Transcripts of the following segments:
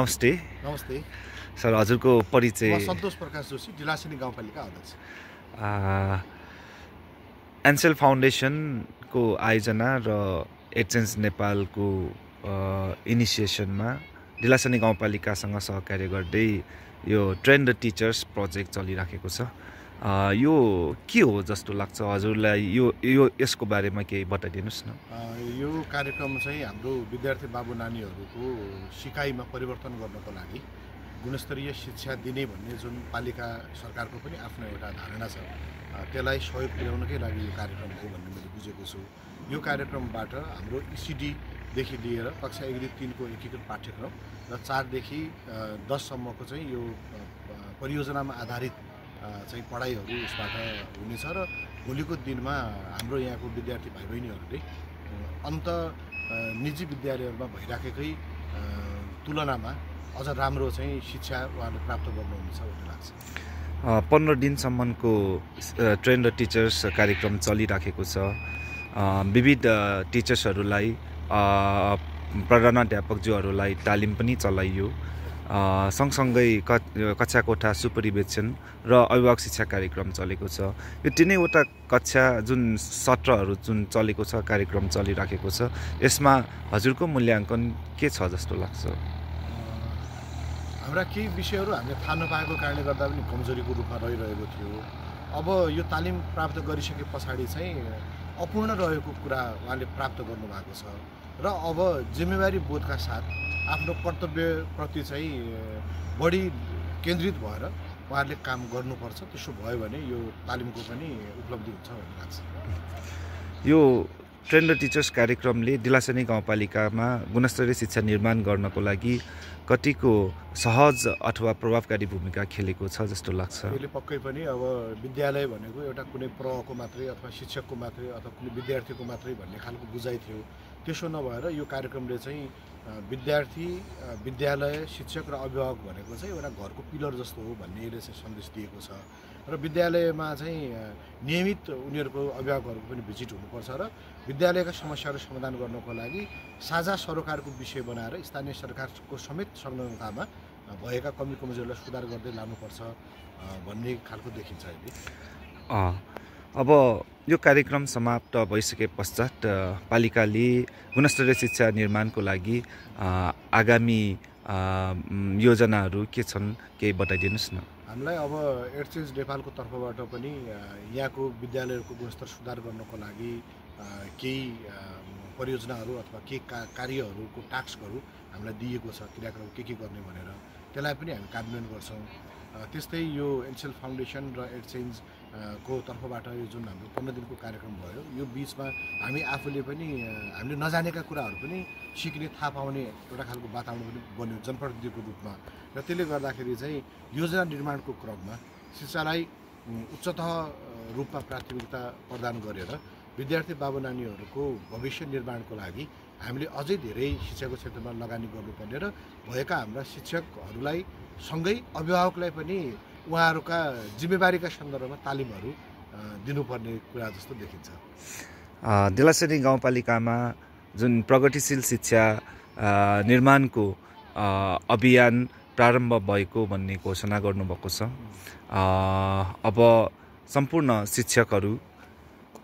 नमस्ते नमस्ते। सर, हजुरको परिचय? म सन्तोष प्रकाश जोशी, डिलासिनी गाउँपालिका अध्यक्ष। एन्सेल फाउन्डेसनको आयोजना र एडसेन्स नेपालको इनिसिएसनमा डिलासिनी गाउँपालिकासँग सहकार्य गर्दै यो ट्रेन द टिचर्स प्रोजेक्ट चलिराखेको छ। यो के हो जस्तो लाग्छ हजुरलाई? यो यसको बारेमा केही बताइदिनुहोस् न। यो कार्यक्रम चाहिँ हाम्रो विद्यार्थी बाबु नानीहरूको सिकाइमा परिवर्तन गर्नको लागि गुणस्तरीय शिक्षा दिने भन्ने जुन पालिका सरकारको पनि आफ्नो एउटा धारणा छ, त्यसलाई सहयोग पुर्याउनकै लागि यो कार्यक्रम हो भन्ने मैले बुझेको छु। यो कार्यक्रमबाट हाम्रो इसिडीदेखि लिएर कक्षा 1-3 को एकीकृत पाठ्यक्रम र 4 देखि 10 सम्मको चाहिँ यो परियोजनामा आधारित चाहिँ पढाइहरू यसबाट हुनेछ र भोलिको दिनमा हाम्रो यहाँको विद्यार्थी भाइ बहिनीहरूले निजी विद्यालयहरूमा भइराखेकै तुलनामा अझ राम्रो चाहिँ शिक्षा उहाँले प्राप्त गर्नुहुनेछ भन्ने लाग्छ। 15 दिनसम्मको ट्रेन द टिचर्स कार्यक्रम चलिराखेको छ। विविध टिचर्सहरूलाई प्रधानाध्यापकज्यूहरूलाई तालिम पनि चलाइयो। सँगसँगै कक्षा कोठा सुपरिवेक्षण र अभिभावक शिक्षा कार्यक्रम चलेको छ। यो तीनैवटा कक्षा जुन सत्रहरू जुन चलेको छ, कार्यक्रम चलिराखेको छ, यसमा हजुरको मूल्याङ्कन के छ जस्तो लाग्छ? हाम्रा केही विषयहरू हामीले थाहा नपाएको कारणले गर्दा पनि कमजोरीको रूपमा रहिरहेको थियो। अब यो तालिम प्राप्त गरिसके पछाडि चाहिँ अपूर्ण रहेको कुरा उहाँले प्राप्त गर्नुभएको छ र अब जिम्मेवारी बोधका साथ आफ्नो कर्तव्यप्रति चाहिँ बढी केन्द्रित भएर उहाँहरूले काम गर्नुपर्छ। त्यसो भयो भने यो तालिमको पनि उपलब्धि हुन्छ भन्ने लाग्छ। यो ट्रेन द टिचर्स कार्यक्रमले डिलासिनी गाउँपालिकामा गुणस्तरीय शिक्षा निर्माण गर्नको लागि कतिको सहज अथवा प्रभावकारी भूमिका खेलेको छ जस्तो लाग्छ? यसले पक्कै पनि अब विद्यालय भनेको एउटा कुनै प्रको मात्रै अथवा शिक्षकको मात्रै अथवा कुनै विद्यार्थीको मात्रै भन्ने खालको बुझाइ थियो। त्यसो नभएर यो कार्यक्रमले चाहिँ विद्यार्थी, विद्यालय, शिक्षक र अभिभावक भनेको चाहिँ एउटा घरको पिलर जस्तो हो भन्ने यसले चाहिँ सन्देश दिएको छ। र विद्यालयमा चाहिँ नियमित उनीहरूको अभिभावकहरूको पनि भिजिट हुनुपर्छ र विद्यालयका समस्याहरू समाधान गर्नको लागि साझा सरोकारको विषय बनाएर स्थानीय सरकारको समेत संलग्नतामा भएका कमी कमजोरीलाई सुधार गर्दै लानुपर्छ भन्ने खालको देखिन्छ अहिले। अब यो कार्यक्रम समाप्त भइसके पश्चात पालिकाले गुणस्तरीय शिक्षा निर्माणको लागि आगामी योजनाहरू के छन्, केही बताइदिनुहोस् न। हामीलाई अब एडसेन्स नेपालको तर्फबाट पनि यहाँको विद्यालयहरूको गुणस्तर सुधार गर्नको लागि केही परियोजनाहरू अथवा केही कार्यहरूको टास्कहरू हामीलाई दिएको छ, क्रियाक्रम के गर्ने भनेर, त्यसलाई पनि हामी कार्यान्वयन गर्छौँ। त्यस्तै यो एन्सेल फाउन्डेसन र एडसेन्स को तर्फबाट यो जुन हाम्रो 15 दिनको कार्यक्रम भयो, यो बिचमा हामी आफूले पनि हामीले नजानेका कुराहरू पनि सिक्ने, थाहा पाउने एउटा खालको वातावरण पनि बन्यो जनप्रतिनिधिको रूपमा। र त्यसले गर्दाखेरि चाहिँ योजना निर्माणको क्रममा शिक्षालाई उच्चतः रूपमा प्राथमिकता प्रदान गरेर विद्यार्थी बाबु नानीहरूको भविष्य निर्माणको लागि हामीले अझै धेरै शिक्षाको क्षेत्रमा लगानी गर्नुपर्ने र भएका हाम्रा शिक्षकहरूलाई सँगै अभिभावकलाई पनि उहाँहरूका जिम्मेवारीका सन्दर्भमा तालिमहरू दिनुपर्ने कुरा जस्तो देखिन्छ। डिलासिनी गाउँपालिकामा जुन प्रगतिशील शिक्षा निर्माणको अभियान प्रारम्भ भएको भन्ने घोषणा गर्नुभएको छ। अब सम्पूर्ण शिक्षकहरू,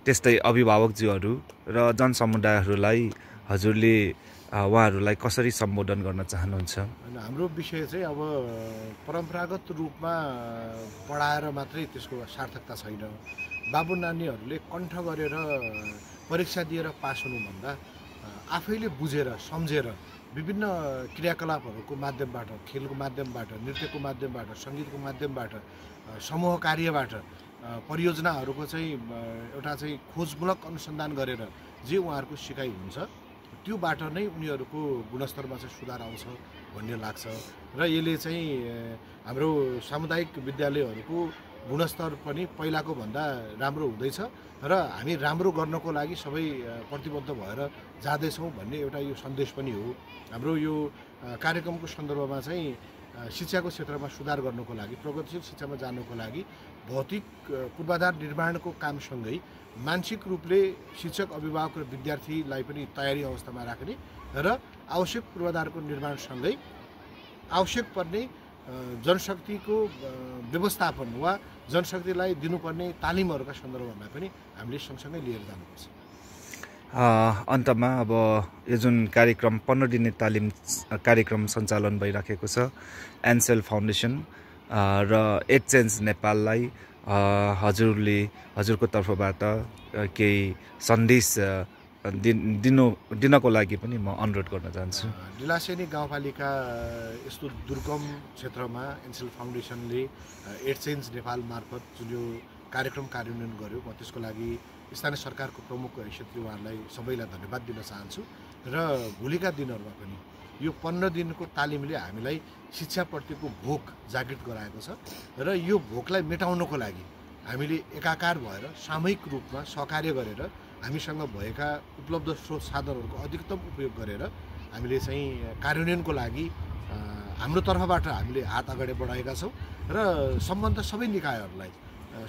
त्यस्तै अभिभावकज्यूहरू र जनसमुदायहरूलाई हजुरले उहाँहरूलाई कसरी सम्बोधन गर्न चाहनुहुन्छ? हाम्रो विषय चाहिँ अब परम्परागत रूपमा पढाएर मात्रै त्यसको सार्थकता छैन। बाबु नानीहरूले कण्ठ गरेर परीक्षा दिएर पास हुनुभन्दा आफैले बुझेर सम्झेर विभिन्न क्रियाकलापहरूको माध्यमबाट, खेलको माध्यमबाट, नृत्यको माध्यमबाट, सङ्गीतको माध्यमबाट, समूह कार्यबाट, परियोजनाहरूको चाहिँ एउटा चाहिँ खोजमूलक अनुसन्धान गरेर जे उहाँहरूको सिकाइ हुन्छ त्योबाट नै उनीहरूको गुणस्तरमा चाहिँ सुधार आउँछ भन्ने लाग्छ। र यसले चाहिँ हाम्रो सामुदायिक विद्यालयहरूको गुणस्तर पनि पहिलाको भन्दा राम्रो हुँदैछ र हामी राम्रो गर्नको लागि सबै प्रतिबद्ध भएर जाँदैछौँ भन्ने एउटा यो सन्देश पनि हो। हाम्रो यो कार्यक्रमको सन्दर्भमा चाहिँ शिक्षाको क्षेत्रमा सुधार गर्नको लागि, प्रगतिशील शिक्षामा जानको लागि भौतिक पूर्वाधार निर्माणको कामसँगै मानसिक रूपले शिक्षक, अभिभावक र विद्यार्थीलाई पनि तयारी अवस्थामा राख्ने र आवश्यक पूर्वाधारको निर्माणसँगै आवश्यक पर्ने जनशक्तिको व्यवस्थापन वा जनशक्तिलाई दिनुपर्ने तालिमहरूका सन्दर्भमा पनि हामीले सँगसँगै लिएर जानुपर्छ। अन्तमा अब यो जुन कार्यक्रम 15 दिने तालिम कार्यक्रम सञ्चालन भइराखेको छ एनसेल फाउन्डेसन र एक्सचेन्ज नेपाललाई हजुरको तर्फबाट केही सन्देश दिनको लागि पनि म अनुरोध गर्न चाहन्छु। डिलासेनी गाउँपालिका यस्तो दुर्गम क्षेत्रमा एनसेल फाउन्डेसनले एक्सचेन्ज नेपाल मार्फत जुन यो कार्यक्रम कार्यान्वयन गर्यो म त्यसको लागि स्थानीय सरकारको प्रमुख हैसियतले उहाँहरूलाई सबैलाई धन्यवाद दिन चाहन्छु। र भोलिका दिनहरूमा पनि यो 15 दिनको तालिमले हामीलाई शिक्षाप्रतिको भोक जागृत गराएको छ र यो भोकलाई मेटाउनको लागि हामीले एकाकार भएर सामूहिक रूपमा सहकार्य गरेर हामीसँग भएका उपलब्ध स्रोत साधनहरूको अधिकतम उपयोग गरेर हामीले चाहिँ कार्यान्वयनको लागि हाम्रो तर्फबाट हामीले हात अगाडि बढाएका छौँ र सम्बन्ध सबै निकायहरूलाई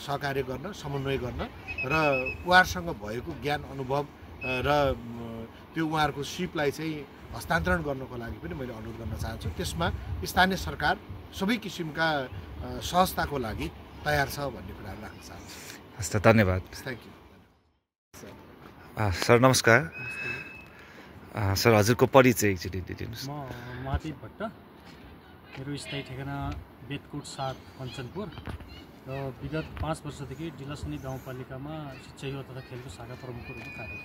सहकार्य गर्न समन्वय गर्न र उहाँहरूसँग भएको ज्ञान अनुभव र त्यो उहाँहरूको सिपलाई चाहिँ हस्तान्तरण गर्नको लागि पनि मैले अनुरोध गर्न चाहन्छु। त्यसमा स्थानीय सरकार सबै किसिमका सहजताको लागि तयार छ भन्ने कुराहरू राख्न चाहन्छु। हस् त, धन्यवाद। Thank you sir. नमस्कार सर, हजुरको परिचय एकचोटि दिइदिनुहोस्। म महादेव भट्ट, मेरो स्थायी ठेगाना बेतकोट 7 कञ्चनपुर र विगत 5 वर्षदेखि डिलासनी गाउँपालिकामा शिक्षा युवा तथा खेलको शाखा प्रमुखको रूपमा कार्यरत।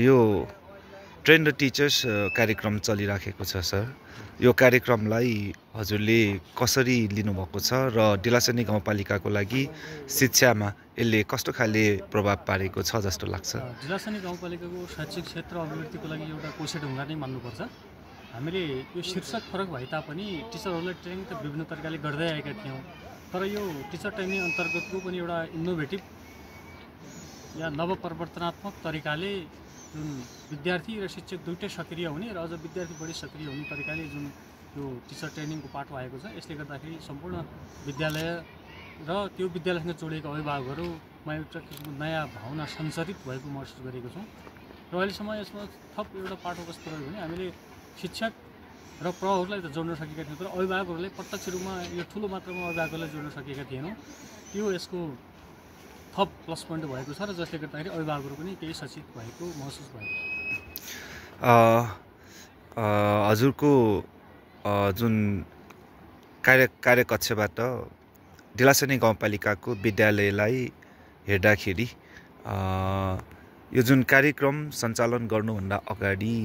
यो ट्रेन द टिचर्स कार्यक्रम चलिराखेको छ सर, यो कार्यक्रमलाई हजुरले कसरी लिनुभएको छ र डिलासनी गाउँपालिकाको लागि शिक्षामा यसले कस्तो खाले प्रभाव पारेको छ जस्तो लाग्छ? डिलासनी गाउँपालिकाको शैक्षिक क्षेत्र अभिवृद्धिको लागि एउटा कोसेढुङ्गा नै मान्नुपर्छ। हामीले यो शीर्षक फरक भए तापनि टिचरहरूलाई ट्रेनिङ त विभिन्न तरिकाले गर्दै आएका थियौँ, तर यो टिचर ट्रेनिङ अन्तर्गतको पनि एउटा इनोभेटिभ या नवपरिवर्तनात्मक तरिकाले जुन विद्यार्थी र शिक्षक दुइटै सक्रिय हुने र अझ विद्यार्थी बढी सक्रिय हुने तरिकाले जुन यो टिचर ट्रेनिङको पाठो आएको छ, यसले गर्दाखेरि सम्पूर्ण विद्यालय र त्यो विद्यालयसँग जोडिएका अभिभावकहरूमा एउटा किसिमको नयाँ भावना सञ्चारित भएको महसुस गरेको छौँ। र अहिलेसम्म यसमा थप एउटा पाठो कस्तो रह्यो भने हामीले शिक्षक र प्रहरूलाई त जोड्न सकेका थियौँ, तर अभिभावकहरूलाई प्रत्यक्ष रूपमा यो ठुलो मात्रामा अभिभावकहरूलाई जोड्न सकेका थिएनौँ। त्यो यसको थप प्लस पोइन्ट भएको छ र जसले गर्दाखेरि अभिभावकहरू पनि केही सचेत भएको महसुस भएको छ। हजुरको जुन कार्यकक्षबाट डिलासनी गाउँपालिकाको विद्यालयलाई हेर्दाखेरि यो जुन कार्यक्रम सञ्चालन गर्नुभन्दा अगाडि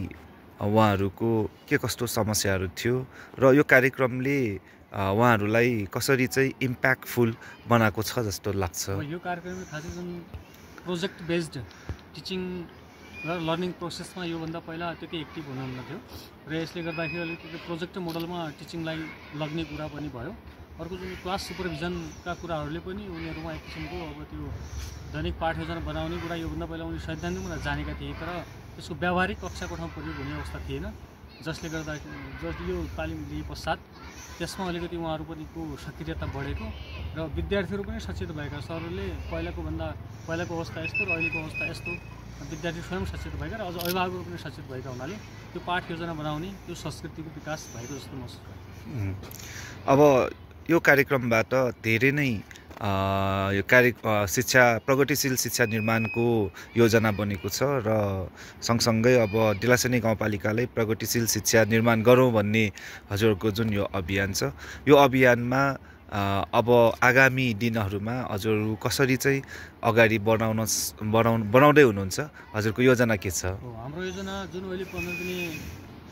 उहाँहरूको के कस्तो समस्याहरू थियो र यो कार्यक्रमले उहाँहरूलाई कसरी चाहिँ इम्प्याक्टफुल बनाएको छ जस्तो लाग्छ? यो कार्यक्रमले खास जुन प्रोजेक्ट बेस्ड टिचिङ र लर्निङ प्रोसेसमा योभन्दा पहिला त्यति एक्टिभ हुनुहुन्न थियो र यसले गर्दाखेरि अलिकति प्रोजेक्ट मोडलमा टिचिङलाई लग्ने कुरा पनि भयो। अर्को जुन क्लास सुपरभिजनका कुराहरूले पनि उनीहरूमा एक किसिमको अब त्यो दैनिक पाठ योजना बनाउने कुरा योभन्दा पहिला उनी सैद्धान्तिक कुरा जानेका थिए, तर त्यसको व्यावहारिक कक्षा कोठामा प्रयोग हुने अवस्था थिएन, जसले गर्दा यो तालिम लिए पश्चात त्यसमा अलिकति उहाँहरू पनि सक्रियता बढेको र विद्यार्थीहरू पनि सचेत भएका। सरहरूले पहिलाको अवस्था यस्तो र अहिलेको अवस्था यस्तो, विद्यार्थी स्वयं सचेत भएका र अझ अभिभावकहरू पनि सचेत भएका हुनाले त्यो पाठ योजना बनाउने त्यो संस्कृतिको विकास भएको जस्तो महसुस भयो। अब यो कार्यक्रमबाट धेरै नै यो प्रगतिशील शिक्षा निर्माणको योजना बनेको छ र सँगसँगै अब डिलासनी गाउँपालिकालाई प्रगतिशील शिक्षा निर्माण गरौँ भन्ने हजुरको जुन यो अभियान छ, यो अभियानमा अब आगामी दिनहरूमा हजुरहरू कसरी चाहिँ अगाडि बढाउँदै हुनुहुन्छ? हजुरको योजना के छ? हाम्रो योजना जुन अहिले 15 दिने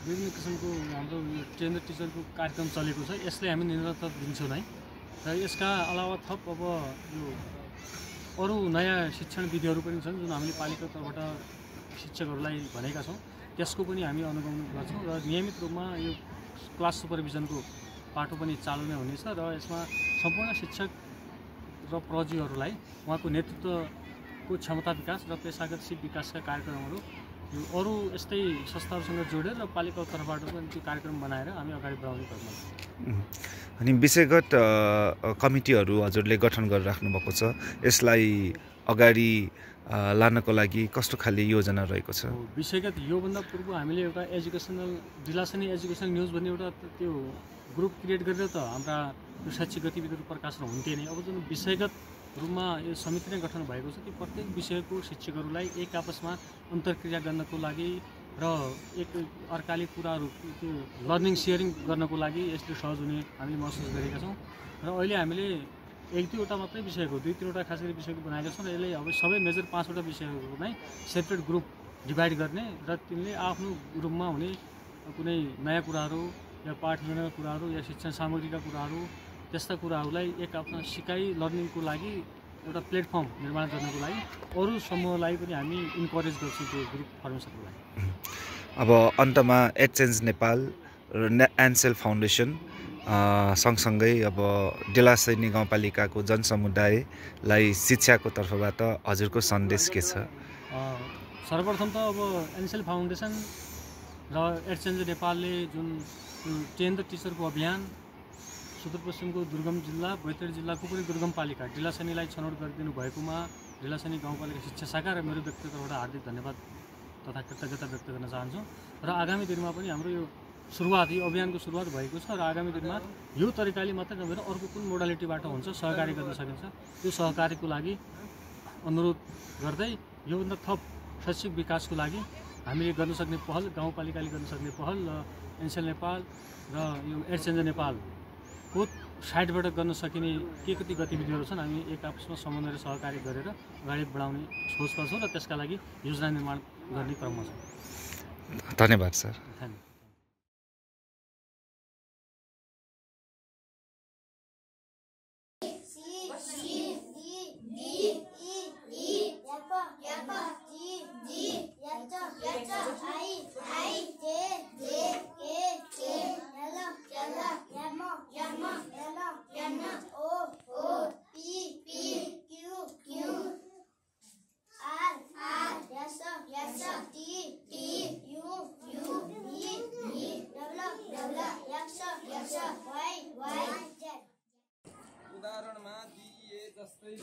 विभिन्न किसिमको हाम्रो ट्रेन द टिचरको कार्यक्रम चलेको छ, यसले हामी निरन्तर दिन्छौँ नै र यसका अलावा थप अब यो अरू नयाँ शिक्षण विधिहरू पनि छन् जुन हामीले पालिका तर्फबाट शिक्षकहरूलाई भनेका छौँ, त्यसको पनि हामी अनुगमन गर्छौँ र नियमित रूपमा यो क्लास सुपरभिजनको पाठो पनि चालु नै हुनेछ र यसमा सम्पूर्ण शिक्षक र प्रहरीहरूलाई उहाँको नेतृत्वको क्षमता विकास र पेसागत सिप विकासका कार्यक्रमहरू यो अरू यस्तै संस्थाहरूसँग जोडेर र पालिका तर्फबाट पनि त्यो कार्यक्रम बनाएर हामी अगाडि बढाउने क्रममा छौँ। अनि विषयगत कमिटीहरू हजुरले गठन गरेर राख्नुभएको छ, यसलाई अगाडि लानको लागि कस्तो खाले योजना रहेको छ? विषयगत योभन्दा पूर्व हामीले एउटा एजुकेसनल डिलासनी एजुकेसनल न्युज भन्ने एउटा त्यो ग्रुप क्रिएट गरेर त हाम्रा शैक्षिक गतिविधिहरू प्रकाशन हुन्थे नै। अब जुन विषयगत रूपमा यो समिति नै गठन भएको छ, ती प्रत्येक विषयको शिक्षकहरूलाई एक आपसमा अन्तर्क्रिया गर्नको लागि र एक अर्काले कुराहरू त्यो लर्निङ सेयरिङ गर्नको लागि यसले सहज हुने हामीले महसुस गरेका छौँ। र अहिले हामीले 1-2वटा मात्रै विषयको 2-3वटा खास गरी विषयको बनाएका छौँ र यसले अब सबै मेजर 5वटा विषयहरूको नै सेपरेट ग्रुप डिभाइड गर्ने र तिनले आफ्नो ग्रुपमा हुने कुनै नयाँ कुराहरू या पाठ्यक्रमका कुराहरू या शिक्षण सामग्रीका कुराहरू त्यस्ता कुराहरूलाई एक आफ्नो सिकाइ लर्निङको लागि एउटा प्लेटफर्म निर्माण गर्नको लागि अरू समूहलाई पनि हामी इन्करेज गर्छौँ त्यो ग्रुप फर्मेसनको लागि। अब अन्तमा एक्सचेन्ज नेपाल र एन्सेल फाउन्डेसन सँगसँगै अब डिलासैनी गाउँपालिकाको जनसमुदायलाई शिक्षाको तर्फबाट हजुरको सन्देश के छ? सर्वप्रथम त अब एन्सेल फाउन्डेसन र एक्सचेन्ज नेपालले जुन ट्रेन द टिचरको अभियान सुदूरपश्चिमको दुर्गम जिल्ला बैतडी जिल्लाको पनि दुर्गम पालिका डिलासैनीलाई छनौट गरिदिनु भएकोमा डिलासैनी गाउँपालिका शिक्षा शाखा र मेरो व्यक्तिगतबाट हार्दिक धन्यवाद तथा कृतज्ञता व्यक्त गर्न चाहन्छु। र आगामी दिनमा पनि हाम्रो यो सुरुवात, यो अभियानको सुरुवात भएको छ र आगामी दिनमा यो तरिकाले मात्रै नभएर अर्को कुन मोडालिटीबाट हुन्छ सहकारी गर्न सकिन्छ त्यो सहकारीको लागि अनुरोध गर्दै योभन्दा थप शैक्षिक विकासको लागि हामीले गर्न सक्ने पहल, गाउँपालिकाले गर्न सक्ने पहल र एन्सेल नेपाल र यो एक्सचेन्ज नेपालको साइडबाट गर्न सकिने के कति गतिविधिहरू छन् हामी एक आपसमा समन्वय र सहकारी गरेर अगाडि बढाउने सोचमा छौँ र त्यसका लागि योजना निर्माण गर्ने क्रममा छौँ। धन्यवाद सर। धन्यवाद। उदाहरणमा दिए जस्तै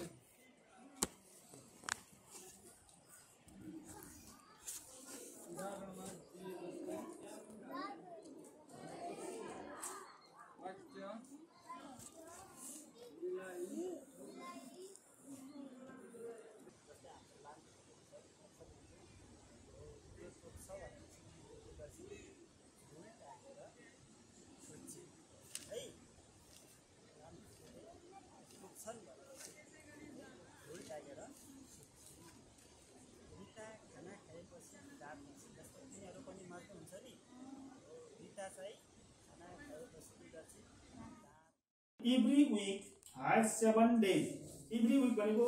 Every week has 7 days. Every week भनेको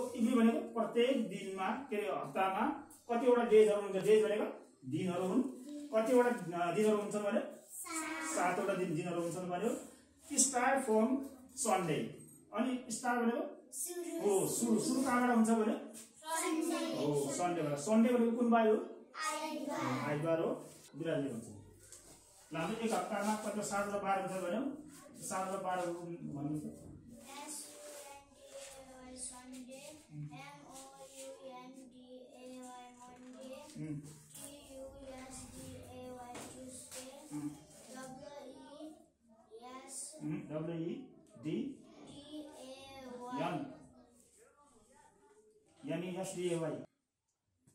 प्रत्येक दिनमा के रे हप्तामा कतिवटा डेजहरु हुन्छ? डेज भनेको दिनहरु हुन्। कतिवटा दिनहरु हुन्छन् भने 7वटा दिनहरु हुन्छन् भन्यो। Start from Sunday. अनि स्टार्ट भनेको सुरु कहाँबाट हुन्छ भने सन्डेबाट। सन्डे भनेको कुन बार हो? आइतबार हो। बिरामी हुन्छ। ल हामी एक हप्तामा कति 7वटा बार हुन्छ भन्यो। 7वटा बारहरु भन्नुहुन्छ। WEDY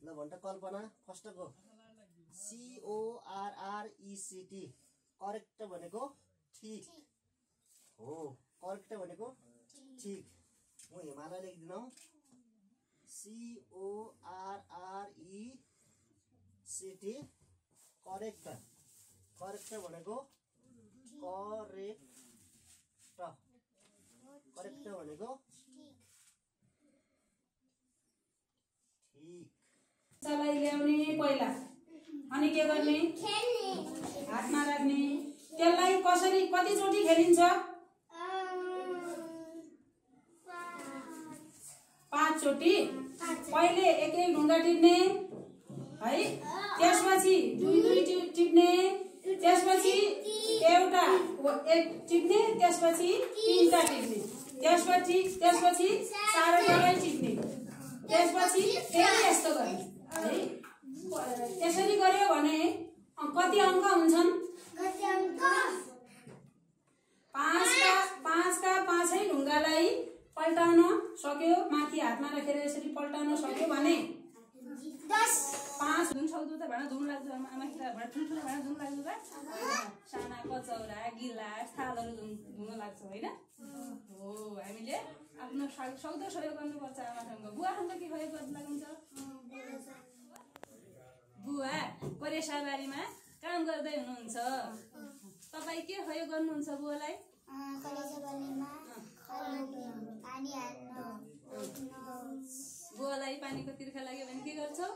ल भन्छ कल्पना फर्स्टको CORRECT करेक्ट भनेको ठीक हो। करेक्ट भनेको ठीक। म हिमालय लेख्दिनौ CORRECT करेक्ट। करेक्ट भनेको करेक्ट। करेक्ट भनेको ठीक। चलाई ल्याउने पहिला अनि के गर्ने? हातमा राख्ने। त्यसलाई कसरी कतिचोटि खेलिन्छ? 5 चोटि। पहिले एकै ढुङ्गा टिप्ने है, त्यसपछि दुई टिप्ने, त्यसपछि एउटा एक टिप्ने, त्यसपछि 3टा टिप्ने, त्यसपछि सारै टिप्ने। त्यसपछि फेरि यस्तो गर्ने है। त्यसरी गर्यो भने कति अङ्क हुन्छन्? 5 का 5 ढुङ्गालाई पल्टाउन सक्यो, माथि हातमा राखेर यसरी पल्टाउन सक्यो भने 5 धुन सक्दो त भाँडा धुन लाग्छ आमा भाँडा ठुल्ठुलो भाँडा धुन लाग्छ त साना कचौरा गिलास थालहरू धुन लाग्छ होइन हो। हामीले आफ्नो सक्दो सहयोग गर्नुपर्छ आमासँग। बुवासँग के सहयोग गर्नु लाग्नुहुन्छ? बुवा करेसाबारीमा काम गर्दै हुनुहुन्छ, तपाईँ के सहयोग गर्नुहुन्छ बुवालाई? बुवालाई पानीको तिर्खा लाग्यो भने के गर्छौ?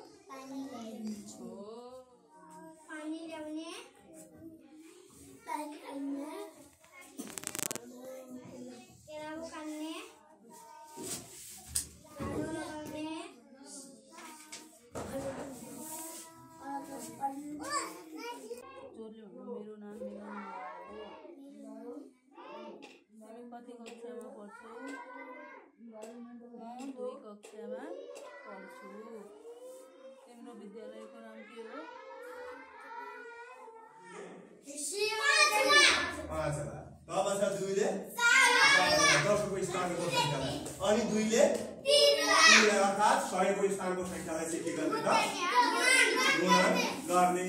पानी ल्याउने, पानी खाने, केरा खाने, झाडु लगाउने, जोरले भन्नु मेरो नाम मेघना हो। तिमी कति कक्षामा पढ्छौ? म 2 कक्षामा पढ्छु। तिम्रो विद्यालयको नाम के हो? तब छ 2ले 10 को स्थानको संख्यालाई अनि 2ले 3 अर्थात् 100 को स्थानको संख्यालाई चाहिँ के गर्ने त? गुणन गर्ने।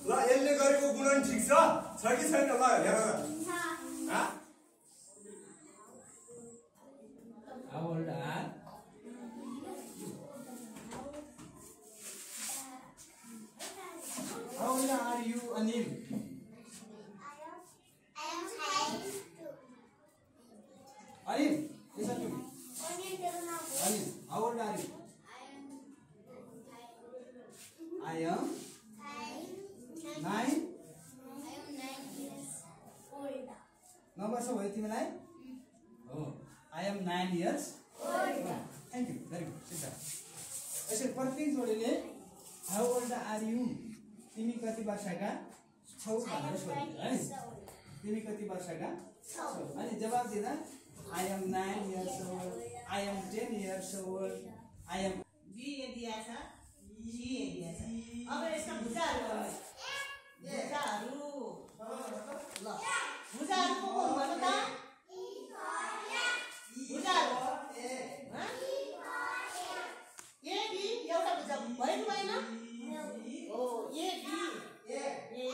ल यसले गरेको गुणन ठिक छ कि छैन? ल हेर न। How old are you, Anil? Anil, listen to me. Anil, how old are you? I am 9 years old. Number so है तिमीलाई? Oh, I am 9 years old. Thank you. Very good. Sit down. यसरी प्रत्येक जोडीले how old are you? तिमी कति वर्षका छौ भनेर सोध्नु है। तिमी कति वर्षका छौ? अनि जवाब दिँदा I am 9 years old. I am 10 years old. I am B दिया था, G दिया था। अब इसका भुजाहरू गर्नु। भुजाहरू ल भुजाहरू को भन्नु त? भुजाहरू ए बी एउटा भुजा भयो कि भएन? हो ए बी ए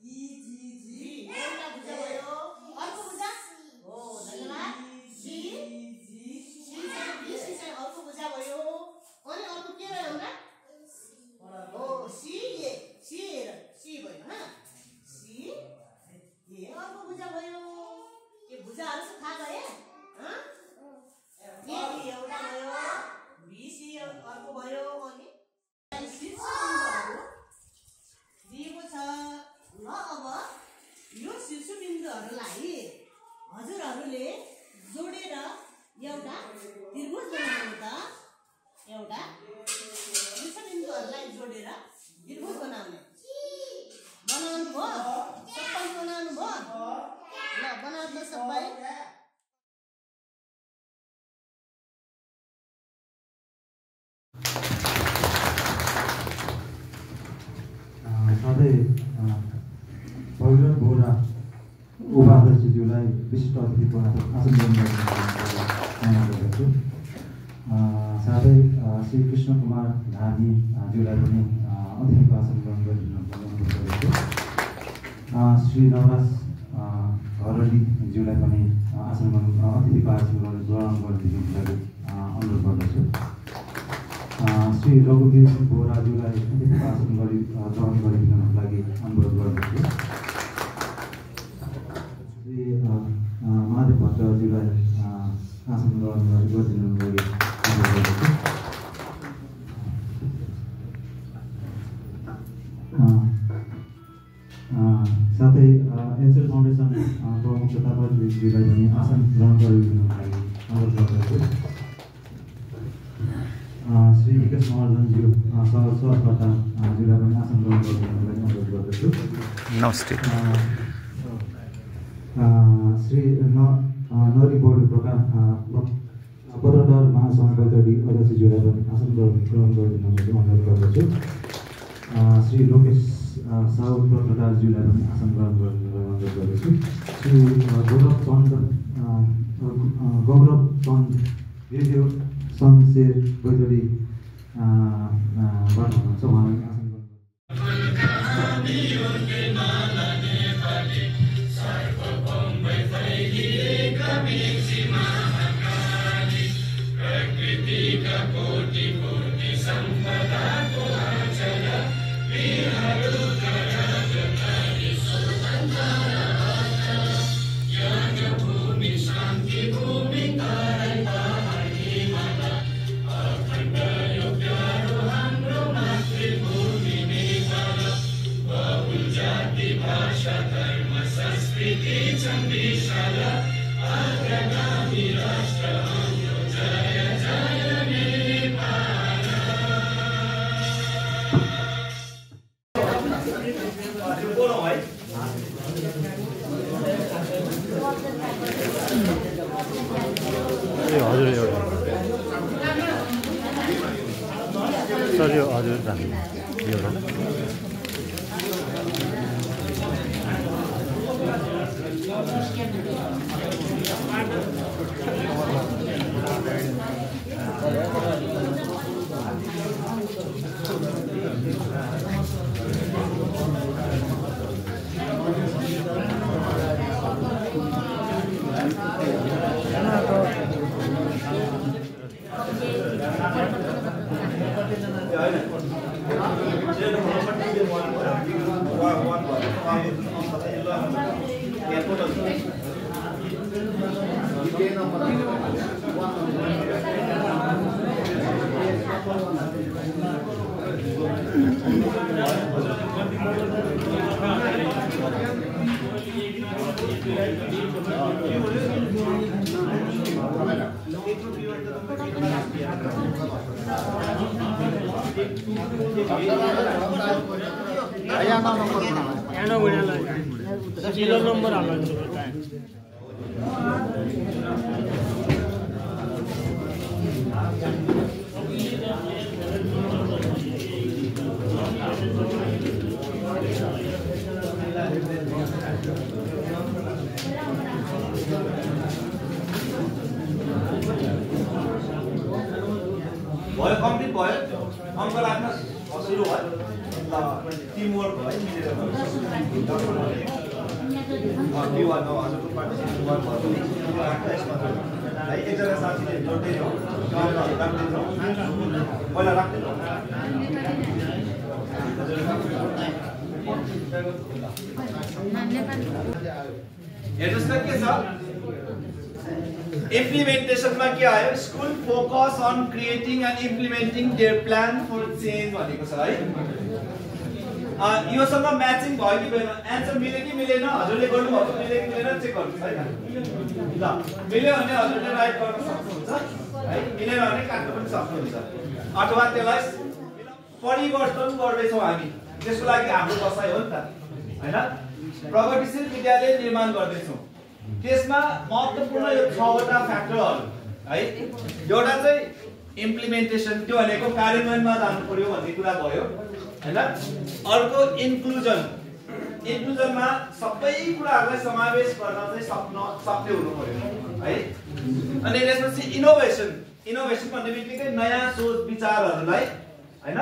ई जी जी एउटा भुजा भयो। अर्को भुजा हो धन्यवाद सी जी सी चाहिँ बी सी चाहिँ अर्को भुजा भयो। अनि अर्को के रह्यो हमरा? हो सी भयो हैन? सी ए अर्को भुजा भयो। के भुजाहरू चाहिँ थाहा गए? ए बी एउटा भयो, बी सी अर्को भयो। अनि शीर्षबिन्दुहरू दिएको छ। ल अब यो शीर्षबिन्दुहरूलाई हजुरहरूले जोडेर एउटा त्रिभुज बनाउनु त। एउटा शीर्षबिन्दुहरूलाई जोडेर त्रिभुज बनाउनु भयो? सबै बनाउनु भयो? ल बनाउनु सबै। सधैँ भैरव बोरा उपाध्यक्षज्यूलाई विशिष्ट अतिथिको आसन ग्रहण गर्दछु। साथै श्री कृष्ण कुमार धामीज्यूलाई पनि अतिथिको आसन ग्रहण गरिदिनु अनुरोध गरेको। श्री नवराज घरडीज्यूलाई पनि अतिथिको आसन ग्रहण गरिदिनुको लागि अनुरोध गर्दछु। श्री रघुवीर बोराज्यूलाई अतिथिको आसन ग्रहण गरिदिनुको लागि अनुरोध गर्दछु। श्री महादेव भट्टज्यूलाई आसन ग्रहण गरिदिनुको लागि अनुरोध गर्दछु। साथै एन्सेल फाउन्डेसन प्रमुख तथा प्रतिनिधिलाई पनि आसन ग्रहण गरिदिनुको लागि अनुरोध गर्दछु। श्री विकास महर्जनज्यू सहकर्ताज्यूलाई पनि आसन ग्रहण गरिदिनुको लागि अनुरोध गर्दछु। नमस्ते। श्री नरी बोर्ड पत्रकार महासङ्घ बैतडी अध्यक्षज्यूलाई पनि आसन ग्रहण गरिदिनुको लागि अनुरोध गर्दछु। श्री लोकेश साहु पत्रकारज्यूलाई पनि आसन ग्रहण गरिदिनुको लागि अनुरोध गर्दछु। श्री गौरव चन्द रेडियो शमशेर बैतडी बाट हुनुहुन्छ, उहाँलाई आसन भयो, कम्प्लिट भयो। अङ्क राख्न सुरु भयो। टिमवर्क भयो, मिलेर भयो। हजुरको पार्टिसिपेट है, एकजना साथीले जोड्दै जाउँ, राख्दै जाउँ, पहिला राख्दै जाउँ। हेर्नुहोस् त के छ इम्प्लिमेन्टेसनमा के आयो, school focus on creating and implementing their plan for change भनेको छ है। योसँग म्याचिङ भयो कि भएन, एन्सर मिल्यो कि मिलेन, हजुरले गर्नुभएको मिल्यो कि मिलेन चेक गर्नुहोस् है ल। मिल्यो भने हजुरले राइट गर्न सक्नुहुन्छ है, मिलेन भने काट्न पनि सक्नुहुन्छ, अथवा त्यसलाई परिवर्तन गर्दैछौँ हामी, त्यसको लागि हाम्रो बसाइ हो नि त हैन। प्रगतिशील विद्यालय निर्माण गर्दैछौँ, त्यसमा महत्त्वपूर्ण यो 6वटा फ्याक्टरहरू है। एउटा चाहिँ इम्प्लिमेन्टेसन, त्यो भनेको कार्यान्वयनमा जानु पर्यो भन्ने कुरा भयो हैन। अर्को इन्क्लुजन, इन्क्लुजनमा सबै कुराहरूलाई समावेश गर्न चाहिँ सक्ने हुनु पर्यो है। अनि त्यसपछि इनोभेसन, इनोभेसन भन्ने बित्तिकै नयाँ सोच विचारहरूलाई हैन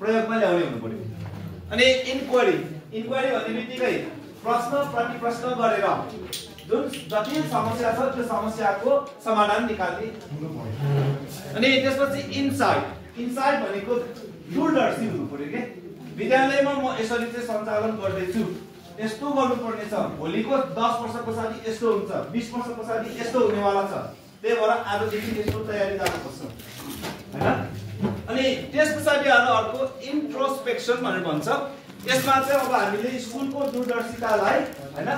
प्रयोगमा ल्याउने हुनु पर्यो। अनि इन्क्वायरी, इन्क्वायरी भन्ने बित्तिकै प्रश्न प्रतिप्रश्न गरेर जुन जटिल समस्या छ त्यो समस्याको समाधान निकाल्ने हुनु पर्यो। अनि त्यसपछि इन्साइट, इन्साइट भनेको दूरदर्शी हुनु पर्यो के। विद्यालयमा म यसरी चाहिँ सञ्चालन गर्दैछु, यस्तो गर्नुपर्ने छ, भोलिको 10 वर्ष पछाडि यस्तो हुन्छ, 20 वर्ष पछाडि यस्तो हुनेवाला छ, त्यही भएर आजदेखि यसको तयारी गर्नुपर्छ हैन। अनि त्यस पछाडि अर्को इन्ट्रोस्पेक्सन भनेर भन्छ, यसमा चाहिँ अब हामीले स्कुलको दूरदर्शितालाई हैन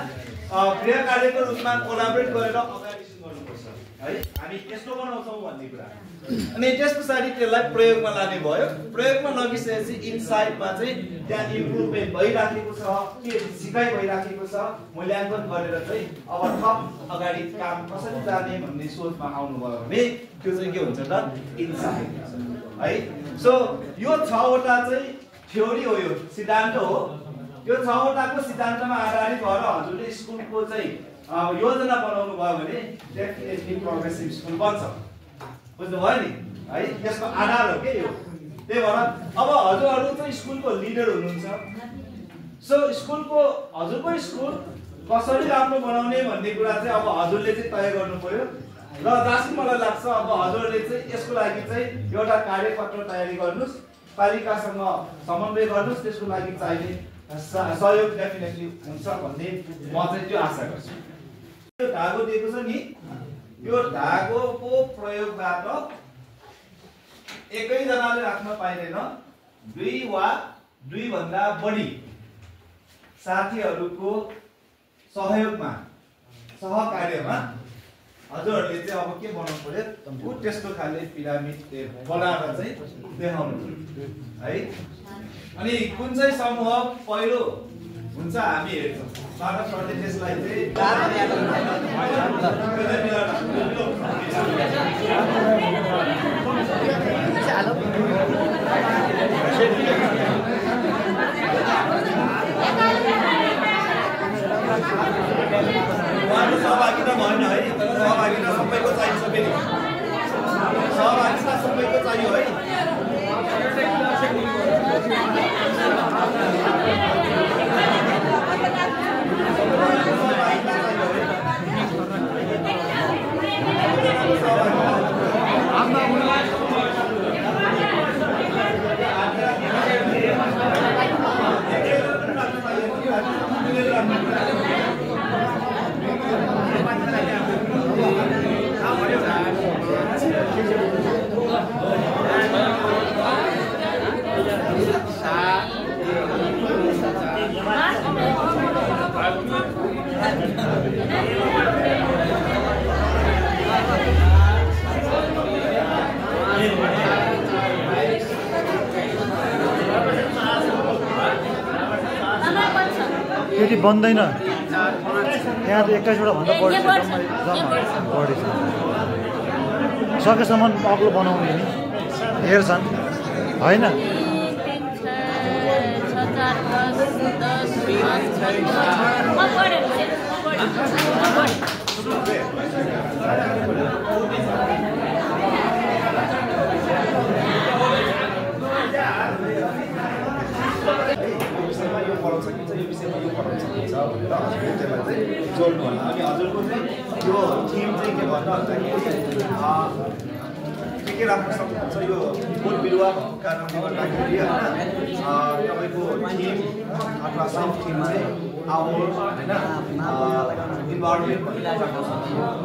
क्रिया कार्यको रूपमा कोलाबोरेट गरेर अगाडि गर्नुपर्छ है हामी यस्तो बनाउँछौँ भन्ने कुरा अनि त्यस पछाडि त्यसलाई प्रयोगमा लाने भयो प्रयोगमा लगिसकेपछि इनसाइडमा चाहिँ त्यहाँ इम्प्रुभमेन्ट भइराखेको छ के सिकाइ भइराखेको छ मूल्याङ्कन गरेर चाहिँ अब थप अगाडि काम कसरी जाने भन्ने सोचमा आउनुभयो भने त्यो चाहिँ के हुन्छ त इनसाइड है सो यो 6 वटा चाहिँ थ्योरी हो यो सिद्धान्त हो यो 6 वटाको सिद्धान्तमा आधारित भएर हजुरले स्कुलको चाहिँ योजना बनाउनु भयो भने डेफिनेटली प्रोग्रेसिभ स्कुल बन्छ बुझ्नुभयो नि है यसको आधार हो के यो त्यही भएर अब हजुरहरू चाहिँ स्कुलको लिडर हुनुहुन्छ सो स्कुलको हजुरको स्कुल कसरी राम्रो बनाउने भन्ने कुरा चाहिँ अब हजुरले चाहिँ तय गर्नु पर्यो र जहाँसम्म मलाई लाग्छ अब हजुरले चाहिँ यसको लागि चाहिँ एउटा कार्यपत्र तयारी गर्नुस् पालिकासँग समन्वय गर्नुस् त्यसको लागि चाहिने सहयोग डेफिनेटली हुन्छ भन्ने म चाहिँ त्यो आशा गर्छु यो धागो दिएको छ नि यो धागोको प्रयोगबाट एकैजनाले राख्न पाइदैन 2 वा 2 भन्दा बढी साथीहरूको सहयोगमा सहकार्यमा हजुरहरूले चाहिँ अब के बनाउनु पर्यो त्यस्तो खाले पिरामिड बनाएर चाहिँ देखाउनु है अनि कुन चाहिँ समूह पहिलो हुन्छ हामी हेर्छौँ स्वागत सरले त्यसलाई सहभागिता भएन है सहभागिता सबैको चाहिन्छ फेरि सहभागिता सबैको चाहियो है त्यति बन्दैन यहाँ त 21 वटा भन्दा बढी बढी छ सकेसम्म अग्लो बनाउने नि हेर्छन् होइन जोड्नु होला अनि हजुरको चाहिँ यो थिम चाहिँ के भन्नु के राख्न सक्नुहुन्छ यो बोट बिरुवा भएको कारणले गर्दाखेरि होइन तपाईँको थिम अथवा सब थिम चाहिँ आवर होइन इन्भाइरोमेन्ट भन्ने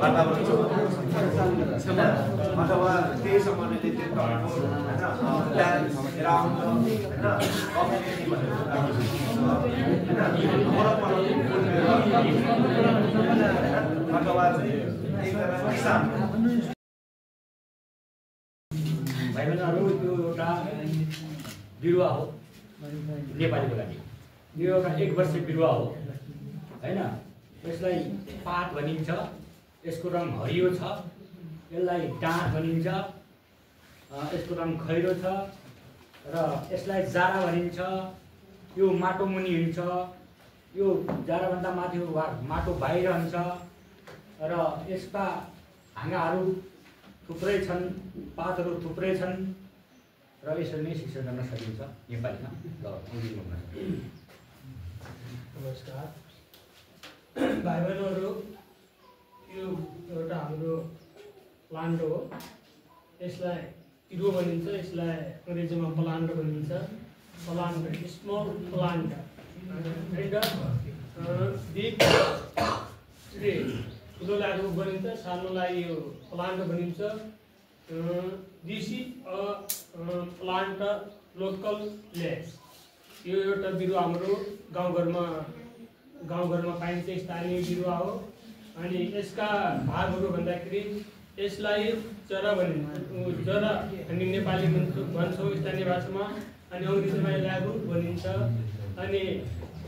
वातावरण अथवा त्यहीसँग रिलेटेड तपाईँको होइन प्लान्स एराउन्ड होइन कम्युनिटी भनेर अथवा चाहिँ एकजना किसान भाइ बहिनीहरू यो एउटा बिरुवा हो नेपालीको लागि यो एउटा 1 वर्षीय बिरुवा हो होइन यसलाई पात भनिन्छ यसको रङ हरियो छ यसलाई डाँठ भनिन्छ यसको रङ खैरो छ र यसलाई जारा भनिन्छ यो माटो मुनि हिँड्छ यो जाराभन्दा माथि माटो बाहिर हुन्छ र यसका हाँगाहरू थुप्रै छन् पातहरू थुप्रै छन् र यसरी नै शिक्षा गर्न सकिन्छ नेपालीमा ल नमस्कार भाइ बहिनीहरू यो एउटा हाम्रो प्लान्ट हो यसलाई तिरो भनिन्छ यसलाई अङ्ग्रेजीमा प्लान्ट भनिन्छ plant small plant and big tree ठुलोलाई रुख भनिन्छ सानोलाई यो प्लान्ट भनिन्छ this is a plant local place यो एउटा बिरुवा हाम्रो गाउँघरमा पाइन्छ स्थानीय बिरुवा हो। अनि यसका भागहरू भन्दाखेरि यसलाई चरा भनिन्छ, चरा हामी नेपाली भन्छौँ स्थानीय भाषामा, अनि अङ्ग्रेजीमा यसलाई रुट भनिन्छ। अनि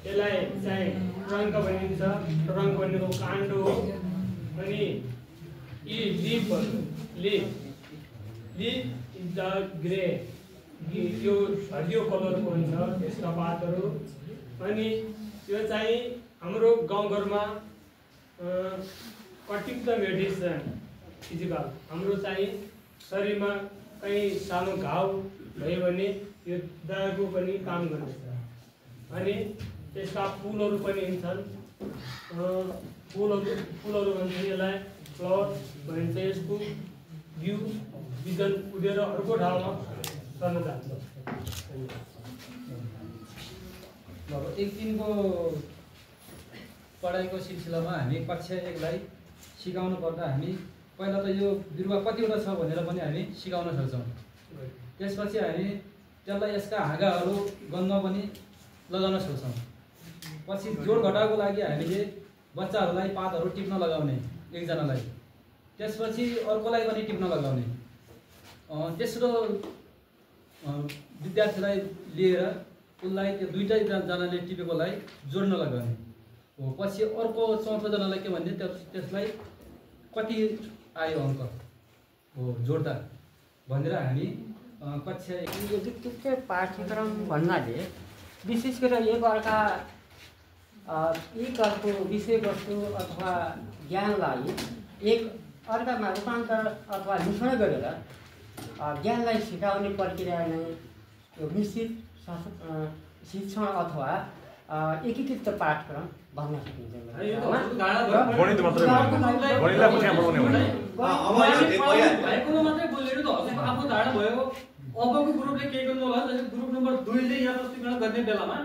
यसलाई चाहिँ ट्रङ्क भनिन्छ, ट्रङ्क भनेको काण्ड हो। अनि यी लिफ इज द ग्रे, यो हरियो कलरको हुन्छ यसका पातहरू। अनि यो चाहिँ हाम्रो गाउँघरमा कटिङ द मेडिसिन फिजिकल, हाम्रो चाहिँ शरीरमा कहीँ सानो घाउ भयो भने यो दबाईको पनि काम गर्दछ। अनि त्यसका फुलहरू पनि हुन्छन्, फुलहरू भन्छ यसलाई फ्लावर भनिन्छ। यसको बिउ बिजन उडेर अर्को ठाउँमा सर्न जान्छ। अब एक दिनको पढाइको सिलसिलामा हामी कक्षा 1 लाई सिकाउनु पर्दा हामी पहिला त यो बिरुवा कतिवटा छ भनेर पनि हामी सिकाउन सक्छौँ। त्यसपछि हामी त्यसलाई यसका हाँगाहरू गन्न पनि लगाउन सक्छौँ। पछि जोड घटाउको लागि हामीले बच्चाहरूलाई पातहरू टिप्न लगाउने एकजनालाई, त्यसपछि अर्कोलाई पनि टिप्न लगाउने। तेस्रो विद्यार्थीलाई लिएर उसलाई त्यो दुईटै जनाले टिपेकोलाई जोड्न लगाउने हो। पछि अर्को चौथो जनालाई के भन्ने त्यसलाई कति आयो अङ्क हो जोड्दा भनेर हामी कक्षा त्यो पाठ्यक्रम भन्नाले विशेष गरेर एकअर्को विषयवस्तु अथवा ज्ञानलाई एक अर्कामा रूपान्तर अथवा मिश्रण गरेर ज्ञानलाई सिकाउने प्रक्रिया नै यो मिश्रित शिक्षण अथवा एकीकृत पाठ्यक्रम भन्न सकिन्छ। अबको ग्रुपले के गर्नु होला, ग्रुप नम्बर 2 ले यहाँ प्रस्तुतीकरण गर्ने बेलामा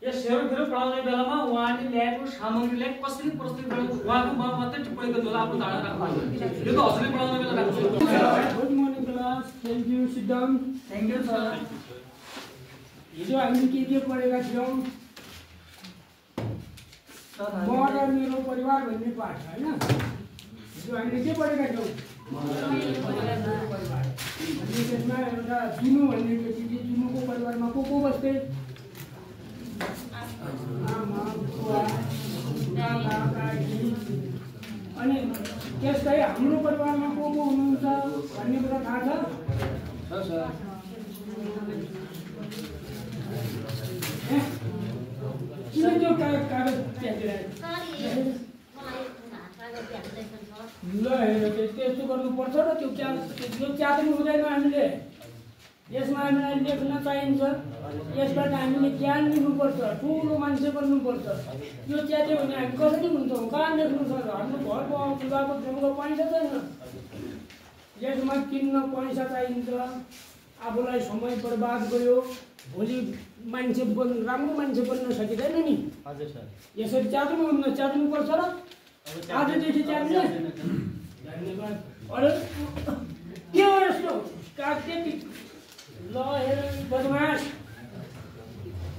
या सेरोफेरो पढाउने बेलामा उहाँले ल्याएको सामग्रीलाई कसरी प्रस्तुत गर्नु उहाँको मात्रै टिप्पणी गर्नु होला, आफ्नो धारणा राख्नु। यो त हजुरले पढाउने बेला राख्नु। Good morning class, thank you, sit down. Thank you sir. हिजो हामीले के पढेका थियौँ? म र मेरो परिवार भन्ने पाठ हैन। हिजो हामीले के पढेका थियौँ? त्यसमा एउटा जुनु भन्ने केटी थियो, जुनुको परिवारमा को बस्थे? आमा, बुवा, काका, काकी। अनि त्यसलाई हाम्रो परिवारमा को हुनुहुन्छ भन्ने कुरा थाहा छ? किन त्यो कागज त्यागेर ल हेर त्यस्तो गर्नुपर्छ र त्यो च्यात्नु हुँदैन। हामीले यसमा हामीलाई लेख्न चाहिन्छ, यसबाट हामीले ज्ञान लिनुपर्छ, ठुलो मान्छे बन्नुपर्छ। यो च्यात्यो भने हामी कसरी हुन्छौँ? कहाँ लेख्नु छ? हाम्रो घरको बुढाको जम्को पैसा छैन, यसमा किन्न पैसा चाहिन्छ। आफूलाई समय बर्बाद गयो, भोलि राम्रो मान्छे बन्न सकिँदैन नि। हजुर सर। यसरी च्यात्नुपर्छ र आजदेखि च्यात्ने। अरे के हो यस्तो कागज? ल हेर बदमास,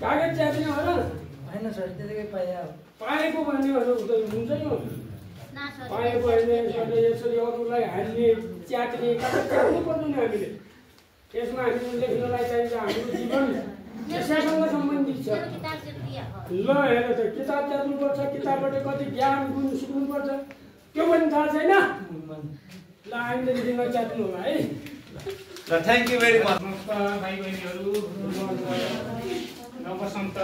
कागज च्यात्ने हो र? होइन सर, त्यतिकै पाएको भन्नेहरू हुन्छ यो पाएको होइन। यसरी अरूलाई हाल्ने च्यात्ने कागज च्यात्नु पर्दैन। हामीले यसमा हामीले लेख्नलाई चाहिन्छ हाम्रो जीवन यसैसँग सम्बन्धित छ। ल हेर त किताब च्यात्नुपर्छ, किताबबाट कति ज्ञान गुण सिक्नुपर्छ, त्यो पनि थाहा छैन। ल आइन्दादेखि नच्यात्नु होला है। ल थ्याङ्क यू भेरी मच। नमस्कार भाइ बहिनीहरू, नवसन्त।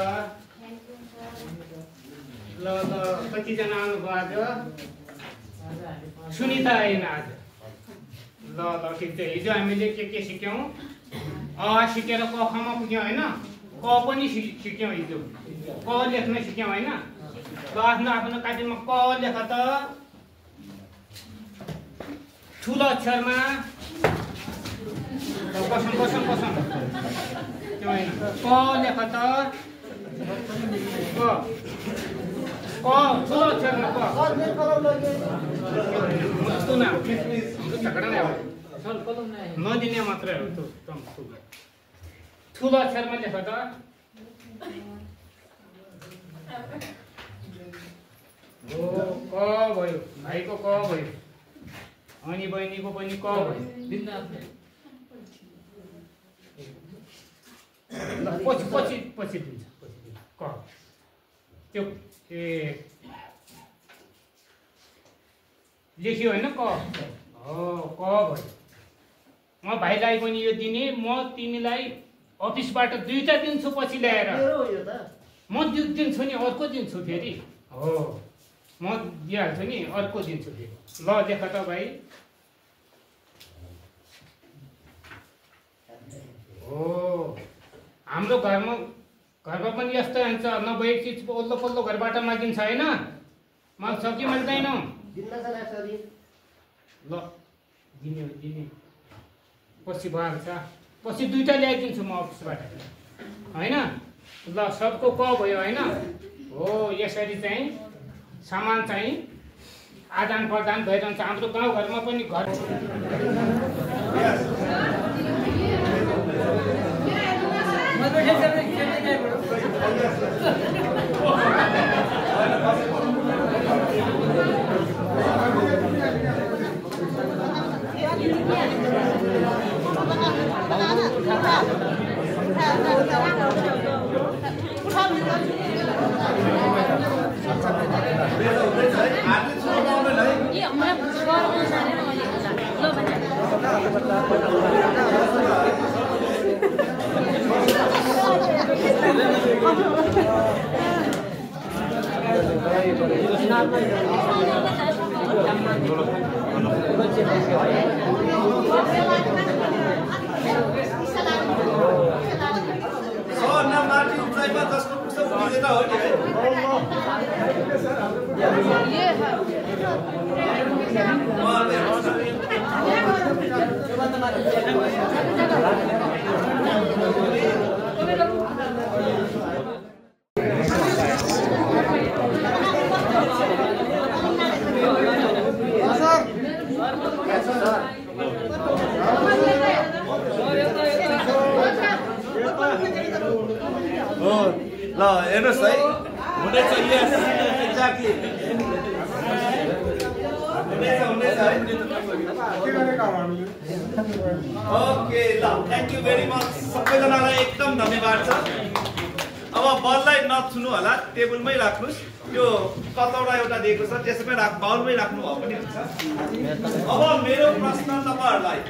ल कतिजना आउनुभयो आज? सुनिता आएन आज। ल ठिक छ। हिजो हामीले के सिक्यौँ? सिकेर क खमा पुग्यौँ होइन? क पनि सिक्यौँ हिजो। क लेख्न सिक्यौँ होइन? ल आफ्नो काटिनमा क लेख त। ठुलो अक्षरमा बसम त्यो होइन, क लेख त। क ठुलो अक्षरमा नदिने मात्रै हो। ठुलो अक्षरमा लेख त। क भयो, भाइको क भयो, अनि बहिनीको पनि क भयो। पछि पछि पछि दिन्छ क त्यो लेख्यो होइन क हो क भयो। म भाइलाई पनि यो दिने, म तिमीलाई अफिसबाट 2टा दिन्छु पछि ल्याएर, म दिन्छु नि अर्को दिन्छु फेरि, हो म दिइहाल्छु नि अर्को दिन्छु फेरि। ल लेख त भाइ। हो हाम्रो घरमा पनि यस्तो हुन्छ, नभएको चिज ओल्लो पल्लो घरबाट मागिन्छ होइन, माग्छ कि माग्दैन? ल दिने दिने पछि भइहाल्छ, पछि 2टा ल्याइदिन्छु म अफिसबाट होइन। ल सबको क भयो होइन। हो यसरी चाहिँ सामान चाहिँ आदान प्रदान भइरहन्छ हाम्रो गाउँघरमा पनि। घर ल हेर्नुहोस् है, हुनेछ यस एक्ज्याक्टली हुनेछ है। ओके ल थ्याङ्क यू भेरी मच सबैजनालाई एकदम धन्यवाद छ। अब बललाई नछुनु होला, टेबलमै राख्नुहोस्। त्यो कतौडा एउटा दिएको छ त्यसमै बाउलमै राख्नु भयो पनि हुन्छ। अब मेरो प्रश्न तपाईहरुलाई,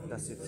That's it.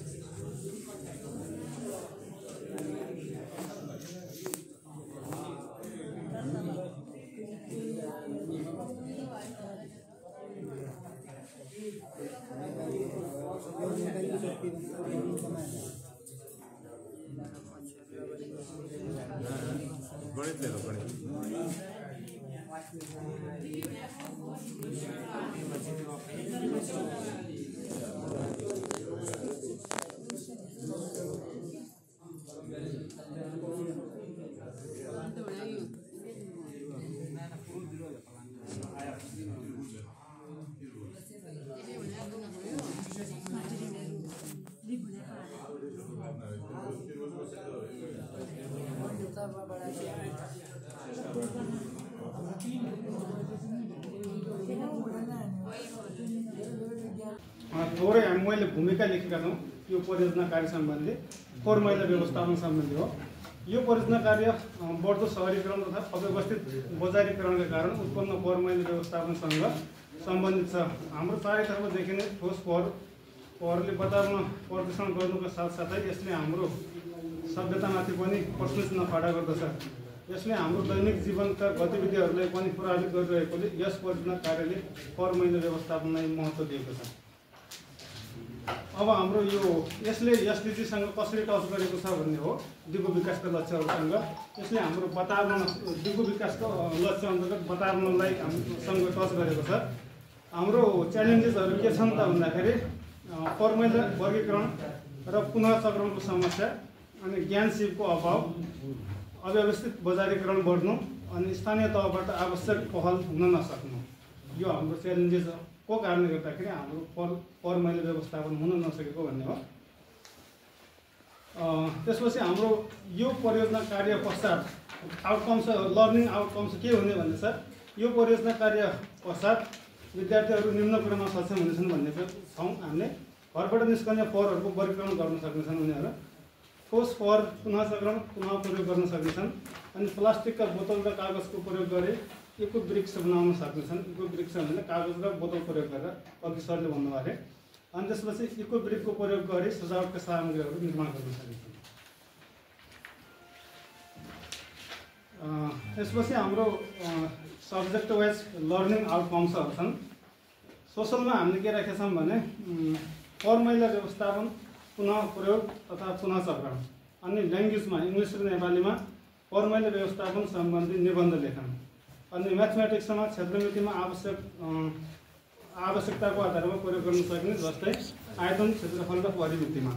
थोरै मैले भूमिका लेखेका छौँ यो परियोजना कार्य सम्बन्धी फोहोर मैला व्यवस्थापन सम्बन्धी हो। यो परियोजना कार्य बढ्दो सहरीकरण तथा अव्यवस्थित बजारीकरणका कारण उत्पन्न फोहोर मैला व्यवस्थापनसँग सम्बन्धित छ। हाम्रो चारैतर्फदेखि नै ठोस फोहोरले वातावरण प्रदूषण गर्नुको साथसाथै यसले हाम्रो सभ्यतामाथि पनि प्रश्न खडा गर्दछ। यसले हाम्रो दैनिक जीवनका गतिविधिहरूलाई पनि प्रभावित गरिरहेकोले यस परियोजना कार्यले फोहोर मैला व्यवस्थापनलाई महत्त्व दिएको छ। अब हाम्रो यसले एसडिजीसँग कसरी टच गरेको छ भन्ने हो, दिगो विकासका लक्ष्यहरूसँग। यसले हाम्रो वातावरण दिगो विकासको लक्ष्य अन्तर्गत वातावरणलाई सँग टच गरेको छ। हाम्रो च्यालेन्जेसहरू के छन् त भन्दाखेरि फोहोर मैला वर्गीकरण र पुनः चक्रणको समस्या, अनि ज्ञान सिपको अभाव, अव्यवस्थित बजारीकरण बढ्नु, अनि स्थानीय तहबाट आवश्यक पहल हुन नसक्नु, यो हाम्रो च्यालेन्जेस को कारणले गर्दाखेरि हाम्रो फोहोर मैला व्यवस्थापन हुन नसकेको भन्ने हो। त्यसपछि हाम्रो यो परियोजना कार्य पश्चात आउटकम्स, लर्निङ आउटकम्स के हुने भन्ने छ। यो परियोजना कार्य पश्चात विद्यार्थीहरू निम्न कुरामा सक्षम हुनेछन् भन्ने छौँ हामीले। घरबाट निस्कने फोहोरहरूको वर्गीकरण गर्न सक्नेछन् उनीहरू, ठोस फोहोर पुनः चक्रण पुनः प्रयोग गर्न सक्नेछन्, अनि प्लास्टिकका बोतल र कागजको प्रयोग गरी इको वृक्ष बनाउन सक्नेछन्। इको वृक्ष भनेर कागज र बोतल प्रयोग गरेर अघि सरले भन्नुभएको अरे। अनि त्यसपछि इको वृक्षको प्रयोग गरी सजावटका सामग्रीहरू निर्माण गर्न सकिन्छ। त्यसपछि हाम्रो सब्जेक्ट वाइज लर्निङ आउटकम्सहरू छन्। सोसलमा हामीले के राखेका छौँ भने फोहोर मैला व्यवस्थापन, पुनः प्रयोग तथा पुनः चक्रण, अनि ल्याङ्ग्वेजमा इङ्ग्लिस र नेपालीमा फोहोर मैला व्यवस्थापन सम्बन्धी निबन्ध लेखन, अनि म्याथमेटिक्समा क्षेत्रमितिमा आवश्यकताको आधारमा प्रयोग गर्न सकिने जस्तै आयतन, क्षेत्रफल र परिमितिमा,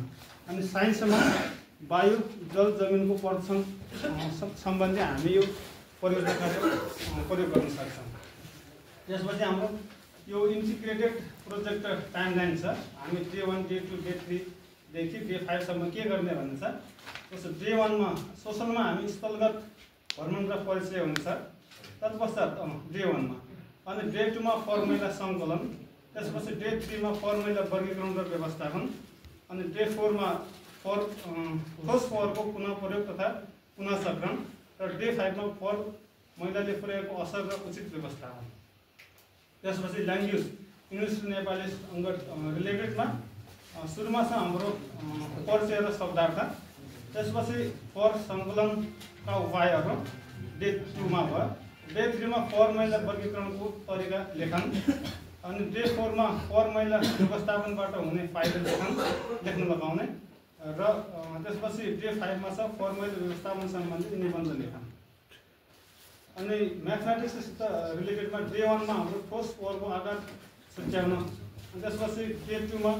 अनि साइन्समा वायु, जल, जमिनको प्रदूषण सम्बन्धी हामी यो परियोजना कार्य प्रयोग गर्न सक्छौँ। त्यसपछि हाम्रो यो इन्टिग्रेटेड प्रोजेक्ट टाइमलाइन छ। हामी डे 1, डे 2, डे 3देखि डे 5सम्म के गर्ने भन्ने छ। त्यसो डे 1मा सोसलमा हामी स्थलगत भ्रमण र परिचय हुनेछ, तत्पश्चात डे 1मा, अनि डे 2मा फोहोर मैला सङ्कलन, त्यसपछि डे 3मा फोहोर मैला वर्गीकरण र व्यवस्थापन, अनि डे 4मा ठोस फोहोरको पुनः प्रयोग तथा पुनः चक्रण, र डे 5मा फोहोर मैलाले पुर्याएको असर र उचित व्यवस्थापन। त्यसपछि ल्याङ्ग्वेज इङ्ग्लिस र नेपाली रिलेटेडमा सुरुमा छ हाम्रो परिचय र शब्दार्थ, त्यसपछि फोहोर सङ्कलनका उपायहरू डे 2मा भयो, डे 3मा फोहोर मैला वर्गीकरणको तरिका लेखन, अनि डे 4मा फोहोर मैला व्यवस्थापनबाट हुने फाइदा लेख्न लगाउने, र त्यसपछि डे 5मा छ फोहोर मैला व्यवस्थापन सम्बन्धी निबन्ध लेखन। अनि म्याथमेटिक्ससित रिलेटेडमा डे 1मा हाम्रो ठोस फोहोरको आकार छुट्याउन, त्यसपछि डे 2मा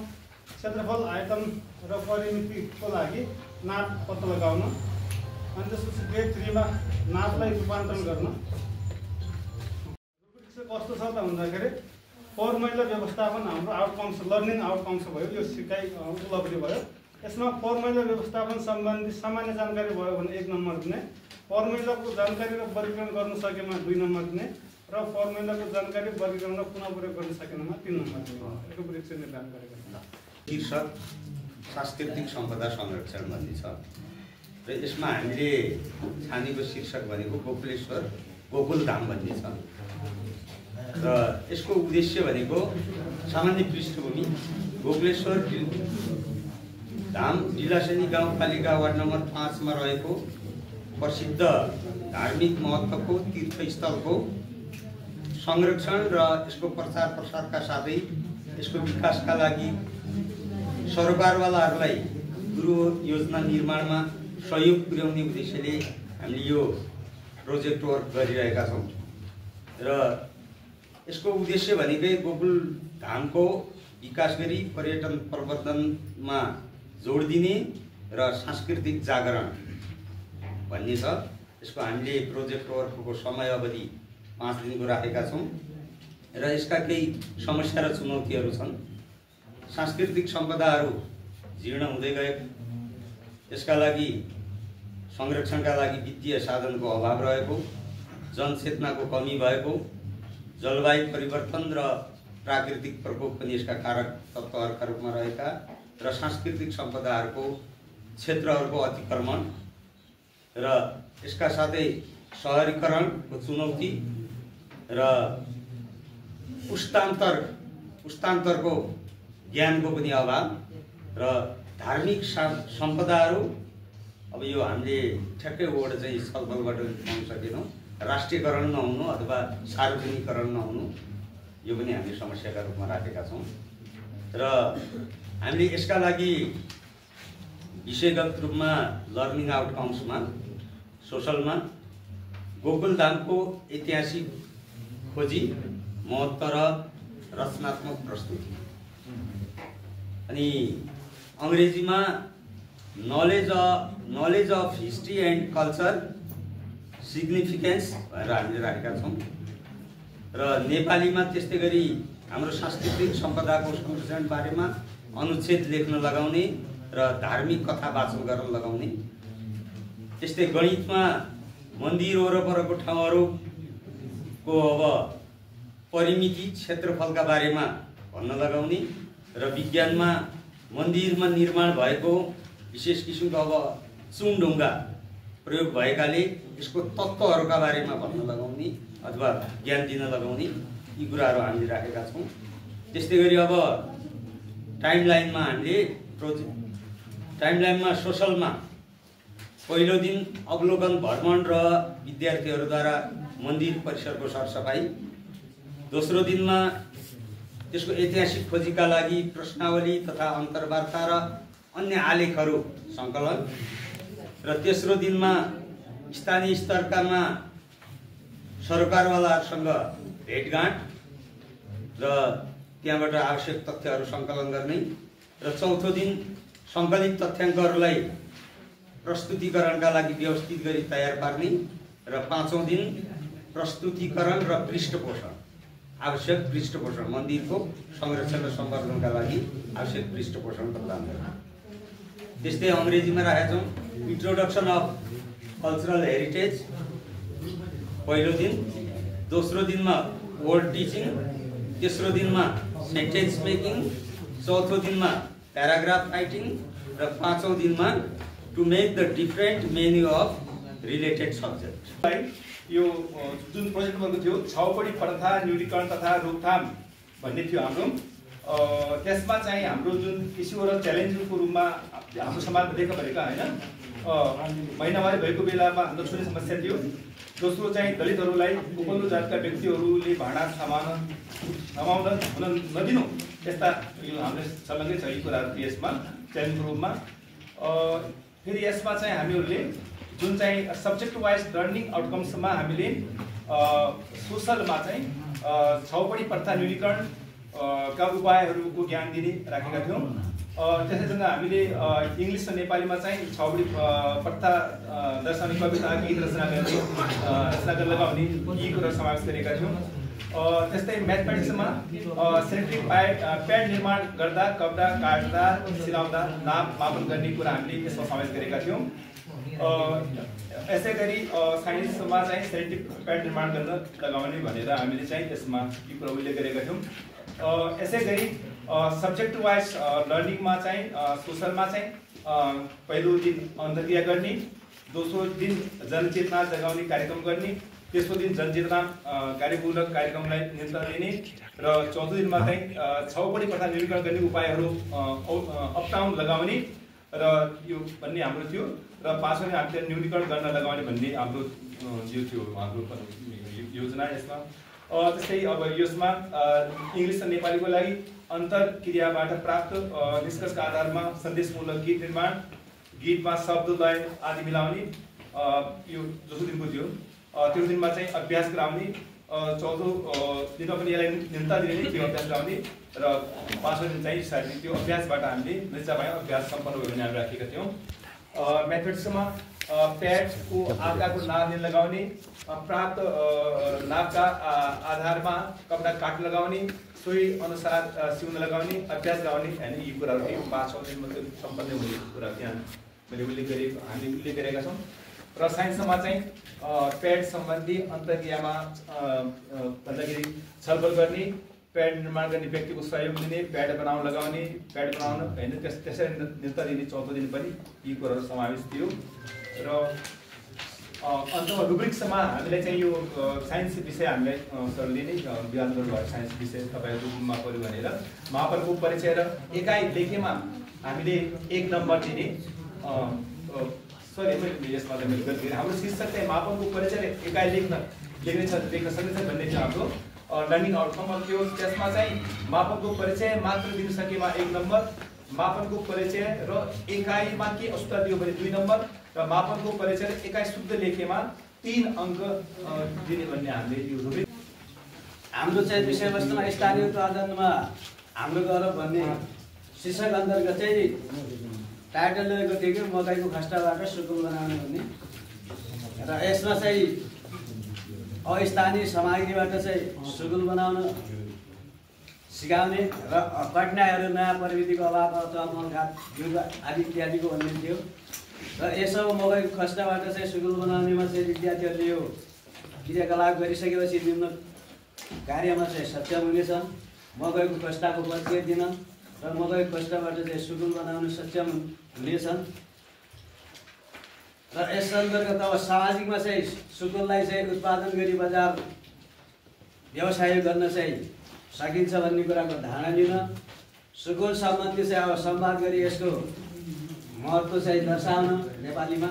क्षेत्रफल, आयतन र परिमितिको लागि नाप पत्ता लगाउन, अनि त्यसपछि डे 3मा नापलाई रूपान्तरण गर्न। कस्तो छ त भन्दाखेरि फोहोर मैला व्यवस्थापन हाम्रो आउटकम्स, लर्निङ आउटकम्स भयो, यो सिकाइ उपलब्धि भयो। यसमा फोहोर मैला व्यवस्थापन सम्बन्धी सामान्य जानकारी भयो भने 1 नम्बर दिने, फोहोर मैलाको जानकारी र वर्गीकरण गर्न सकेमा 2 नम्बर दिने, र फोहोर मैलाको जानकारी, वर्गीकरण र पुनः प्रयोग गर्न सकेनमा 3 नम्बर दिने। यसको वृक्ष निर्धारण गरेको छ। शीर्षक सांस्कृतिक सम्पदा संरक्षण भन्ने छ, र यसमा हामीले छानेको शीर्षक भनेको गोकुलेश्वर गोकुलधाम भन्ने छ, र यसको उद्देश्य भनेको सामान्य पृष्ठभूमि गोकुलेश्वर धाम डिलासनी गाउँपालिका वार्ड नम्बर 5मा रहेको प्रसिद्ध धार्मिक महत्त्वको तीर्थस्थलको संरक्षण र यसको प्रचार प्रसारका साथै यसको विकासका लागि सरकारवालाहरूलाई गुरु योजना निर्माणमा सहयोग पुर्याउने उद्देश्यले हामीले यो प्रोजेक्ट वर्क गरिरहेका छौँ। र यसको उद्देश्य भनेकै गोकुल धामको विकास गरी पर्यटन प्रवर्धनमा जोड दिने र सांस्कृतिक जागरण भन्ने छ। यसको हामीले प्रोजेक्ट वर्कको समय अवधि 5 दिनको राखेका छौँ, र यसका केही समस्या र चुनौतीहरू छन्। सांस्कृतिक सम्पदाहरू जीर्ण हुँदै गएको, यसका लागि संरक्षणका लागि वित्तीय साधनको अभाव रहेको, जनचेतनाको कमी भएको, जलवायु परिवर्तन र प्राकृतिक प्रकोप पनि यसका कारक तत्त्वहरूका रूपमा रहेका, र सांस्कृतिक सम्पदाहरूको क्षेत्रहरूको अतिक्रमण, र यसका साथै सहरीकरणको चुनौती, र पुस्तान्तरको ज्ञानको पनि अभाव र धार्मिक सम्पदाहरू अब यो हामीले ठ्याक्कै वर्ड चाहिँ छलफलबाट पाउन सकेनौँ। राष्ट्रियकरण नहुनु अथवा सार्वजनिकरण नहुनु यो पनि हामीले समस्याका रूपमा राखेका छौँ र हामीले यसका लागि विषयगत रूपमा लर्निङ आउटकम्समा सोसलमा गोकुलधामको ऐतिहासिक खोजी महत्त्व र रचनात्मक प्रस्तुति अनि अङ्ग्रेजीमा knowledge of history and culture significance भनेर हामीले राखेका छौँ र नेपालीमा त्यस्तै गरी हाम्रो सांस्कृतिक सम्पदाको संरक्षण बारेमा अनुच्छेद लेख्न लगाउने र धार्मिक कथा वाचन गर्न लगाउने। त्यस्तै गणितमा मन्दिर वरपरको ठाउँहरूको अब परिमिति क्षेत्रफलका बारेमा भन्न लगाउने र विज्ञानमा मन्दिरमा निर्माण भएको विशेष किसिमको अब चुङढुङ्गा प्रयोग भएकाले यसको तत्त्वहरूका बारेमा भन्न लगाउने अथवा ज्ञान दिन लगाउने यी कुराहरू हामीले राखेका छौँ। त्यस्तै गरी अब टाइमलाइनमा हामीले टाइमलाइनमा सोसलमा पहिलो दिन अवलोकन भ्रमण र विद्यार्थीहरूद्वारा मन्दिर परिसरको सरसफाइ, दोस्रो दिनमा त्यसको ऐतिहासिक खोजीका लागि प्रश्नावली तथा अन्तर्वार्ता र अन्य आलेखहरू सङ्कलन र तेस्रो दिनमा स्थानीय स्तरकामा सरकारवालाहरूसँग भेटघाट र त्यहाँबाट आवश्यक तथ्यहरू सङ्कलन गर्ने र चौथो दिन सङ्कलित तथ्याङ्कहरूलाई प्रस्तुतिकरणका लागि व्यवस्थित गरी तयार पार्ने र पाँचौँ दिन प्रस्तुतिकरण र पृष्ठपोषण आवश्यक पृष्ठपोषण मन्दिरको संरक्षण र सम्वर्धनका लागि आवश्यक पृष्ठपोषण प्रदान गर्ने। त्यस्तै अङ्ग्रेजीमा राखेका छौँ इन्ट्रोडक्सन अफ कल्चरल हेरिटेज पहिलो दिन, दोस्रो दिनमा वर्ड टिचिङ, तेस्रो दिनमा सेन्टेन्स मेकिङ, चौथो दिनमा प्याराग्राफ राइटिङ र पाँचौँ दिनमा to make the different menu of related subject. यो जुन प्रोजेक्ट भएको थियो छाउपडी प्रथा न्यूनीकरण तथा रोकथाम भन्ने थियो हाम्रो। त्यसमा चाहिँ हाम्रो जुन इस्यु र च्यालेन्जको रूपमा हाम्रो समाजमा देखा परेका होइन महिनावारी भएको बेलामा हाम्रो छुने समस्या थियो। दोस्रो चाहिँ दलितहरूलाई उपल्लो जातका व्यक्तिहरूले भाडा समाउन हुन नदिनु यस्ता यो हामीले संलग्नै छ यी कुराहरू यसमा च्यालेन्जको रूपमा। फेरि यसमा चाहिँ हामीहरूले जुन चाहिँ सब्जेक्ट वाइज लर्निङ आउटकम्समा हामीले सोसलमा चाहिँ छाउपडी प्रथा न्यूनीकरण का उपायहरूको ज्ञान दिने राखेका थियौँ। त्यसैसँग हामीले इङ्ग्लिस र नेपालीमा चाहिँ छाउपडी प्रथा दर्शाउने कविता गीत रचना गर्न लगाउने यी कुराहरू समावेश गरेका थियौँ। त्यस्तै म्याथमेटिक्समा सेनेटरी प्याड निर्माण गर्दा कपडा काट्दा सिलाउँदा नाप मापन गर्ने कुरा हामीले यसमा समावेश गरेका थियौँ। यसै गरी साइन्समा चाहिँ सेनेटरी प्याड निर्माण गर्न लगाउने भनेर हामीले चाहिँ यसमा यी कुरा उल्लेख गरेका थियौँ। यसै गरी सब्जेक्ट वाइज लर्निङमा चाहिँ सोसलमा चाहिँ पहिलो दिन अन्तर्क्रिया गर्ने, दोस्रो दिन जनचेतना जगाउने कार्यक्रम गर्ने, तेस्रो दिन जनचेतना कार्यपूर्वक कार्यक्रमलाई नियन्त्रण दिने र चौथो दिनमा चाहिँ छाउपडी प्रथा न्यूनीकरण गर्ने उपायहरू अपटाउन लगाउने र यो भन्ने हाम्रो थियो र पाँचौँ दिन हामीले न्यूनीकरण गर्न लगाउने भन्ने हाम्रो यो थियो हाम्रो योजना यसमा। त्यस्तै अब यसमा इङ्ग्लिस र नेपालीको लागि अन्तर्क्रियाबाट प्राप्त निष्कर्षका आधारमा सन्देशमूलक गीत निर्माण, गीतमा शब्द लय आदि मिलाउने यो दोस्रो दिनको थियो। त्यो दिनमा चाहिँ अभ्यास गराउने, चौथो दिनमा पनि यसलाई निम्ता दिने त्यो अभ्यास गराउने र पाँचौँ दिन चाहिँ शारीरिक त्यो अभ्यासबाट हामीले निश्चय अभ्यास सम्पन्न भयो भने हामी राखेका थियौँ। म्याथमेटिक्समा प्याडको आँकाको नाप लगाउने, प्राप्त नापका आधारमा कपडा काट लगाउने, सोही अनुसार सिउन लगाउने, अभ्यास गराउने होइन यी कुराहरू थियो। पाँचौँ दिनमा त्यो सम्पन्न हुने कुरा त्यहाँ मैले हामीले उल्लेख गरेका छौँ। र साइन्समा चाहिँ प्याड सम्बन्धी अन्तर्क्रियामा भन्दाखेरि छलफल गर्ने, प्याड निर्माण गर्ने व्यक्तिको सहयोग दिने, प्याड बनाउन लगाउने, प्याड बनाउन होइन त्यसरी निर्णय दिने चौथो दिन पनि यी कुराहरू समावेश थियो। र अन्तमा रुब्रिक्समा हामीले चाहिँ यो साइन्स विषय हामीलाई सरले नै विवाद गर्नुभयो साइन्स विषय तपाईँहरूको रूपमा पऱ्यो भनेर मापनको परिचय र एकाइ लेखेमा हामीले 1 नम्बर दिने सरी यसमा त मैले गल्ती गरेँ हाम्रो शीर्षक चाहिँ मापनको परिचय र एकाइ लेख्न सक्नेछ भन्ने चाहिँ हाम्रो लर्निङ आउटकम थियो। त्यसमा चाहिँ मापनको परिचय मात्र दिन सकेमा 1 नम्बर, मापनको परिचय र एकाइमा के अवस्था दियो भने 2 नम्बर र मापनको परिचय र एकाइ शुद्ध लेखेमा 3 अङ्क दिने भन्ने हामीले यो रुब्रिक हाम्रो चाहिँ विषयवस्तुमा स्थानीय उत्पादनमा हाम्रो गौरव भन्ने शीर्षक अन्तर्गत चाहिँ टाइटल लिएको थियो कि मकैको खस्टाबाट सुकुल बनाउने भन्ने र यसमा चाहिँ अस्थानीय सामग्रीबाट चाहिँ सुकुल बनाउन सिकाउने र कठिनाइहरू नयाँ प्रविधिको अभाव अथवा मलघात बिरुवा आदि इत्यादिको भन्ने थियो र यसो मकैको खस्टाबाट चाहिँ सुकुल बनाउनेमा चाहिँ विद्यार्थीहरूले यो क्रियाकलाप गरिसकेपछि निम्न कार्यमा चाहिँ सक्षम हुनेछन्। मकैको खस्टाको परिचय दिन र मकैको खस्टाबाट चाहिँ सुकुल बनाउन सक्षम हुनेछन् र यस अन्तर्गत अब सामाजिकमा चाहिँ सुकुललाई चाहिँ उत्पादन गरी बजार व्यवसाय गर्न चाहिँ सकिन्छ भन्ने कुराको धारणा लिन, सुकुल सम्बन्धी चाहिँ अब संवाद गरी यसको महत्त्व चाहिँ दर्शाउन नेपालीमा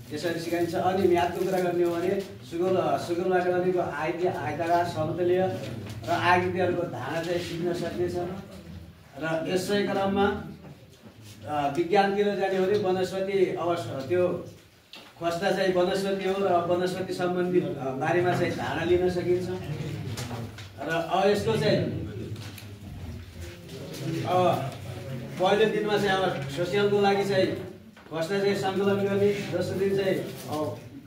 त्यसरी सिकाइन्छ। अनि म्याथको कुरा गर्ने हो भने सुकुलबाट बनेको आयताकार समतलीय र आकृतिहरूको धारणा चाहिँ सिक्न सकिनेछ र यसै क्रममा विज्ञानतिर जाने हो भने वनस्पति अब त्यो खोस्टा चाहिँ वनस्पति हो र वनस्पति सम्बन्धी बारेमा चाहिँ धारणा लिन सकिन्छ र अब यसको चाहिँ अब पहिलो दिनमा चाहिँ अब सोसियलको लागि चाहिँ खोस्टा चाहिँ सङ्कलन गर्ने, दोस्रो दिन चाहिँ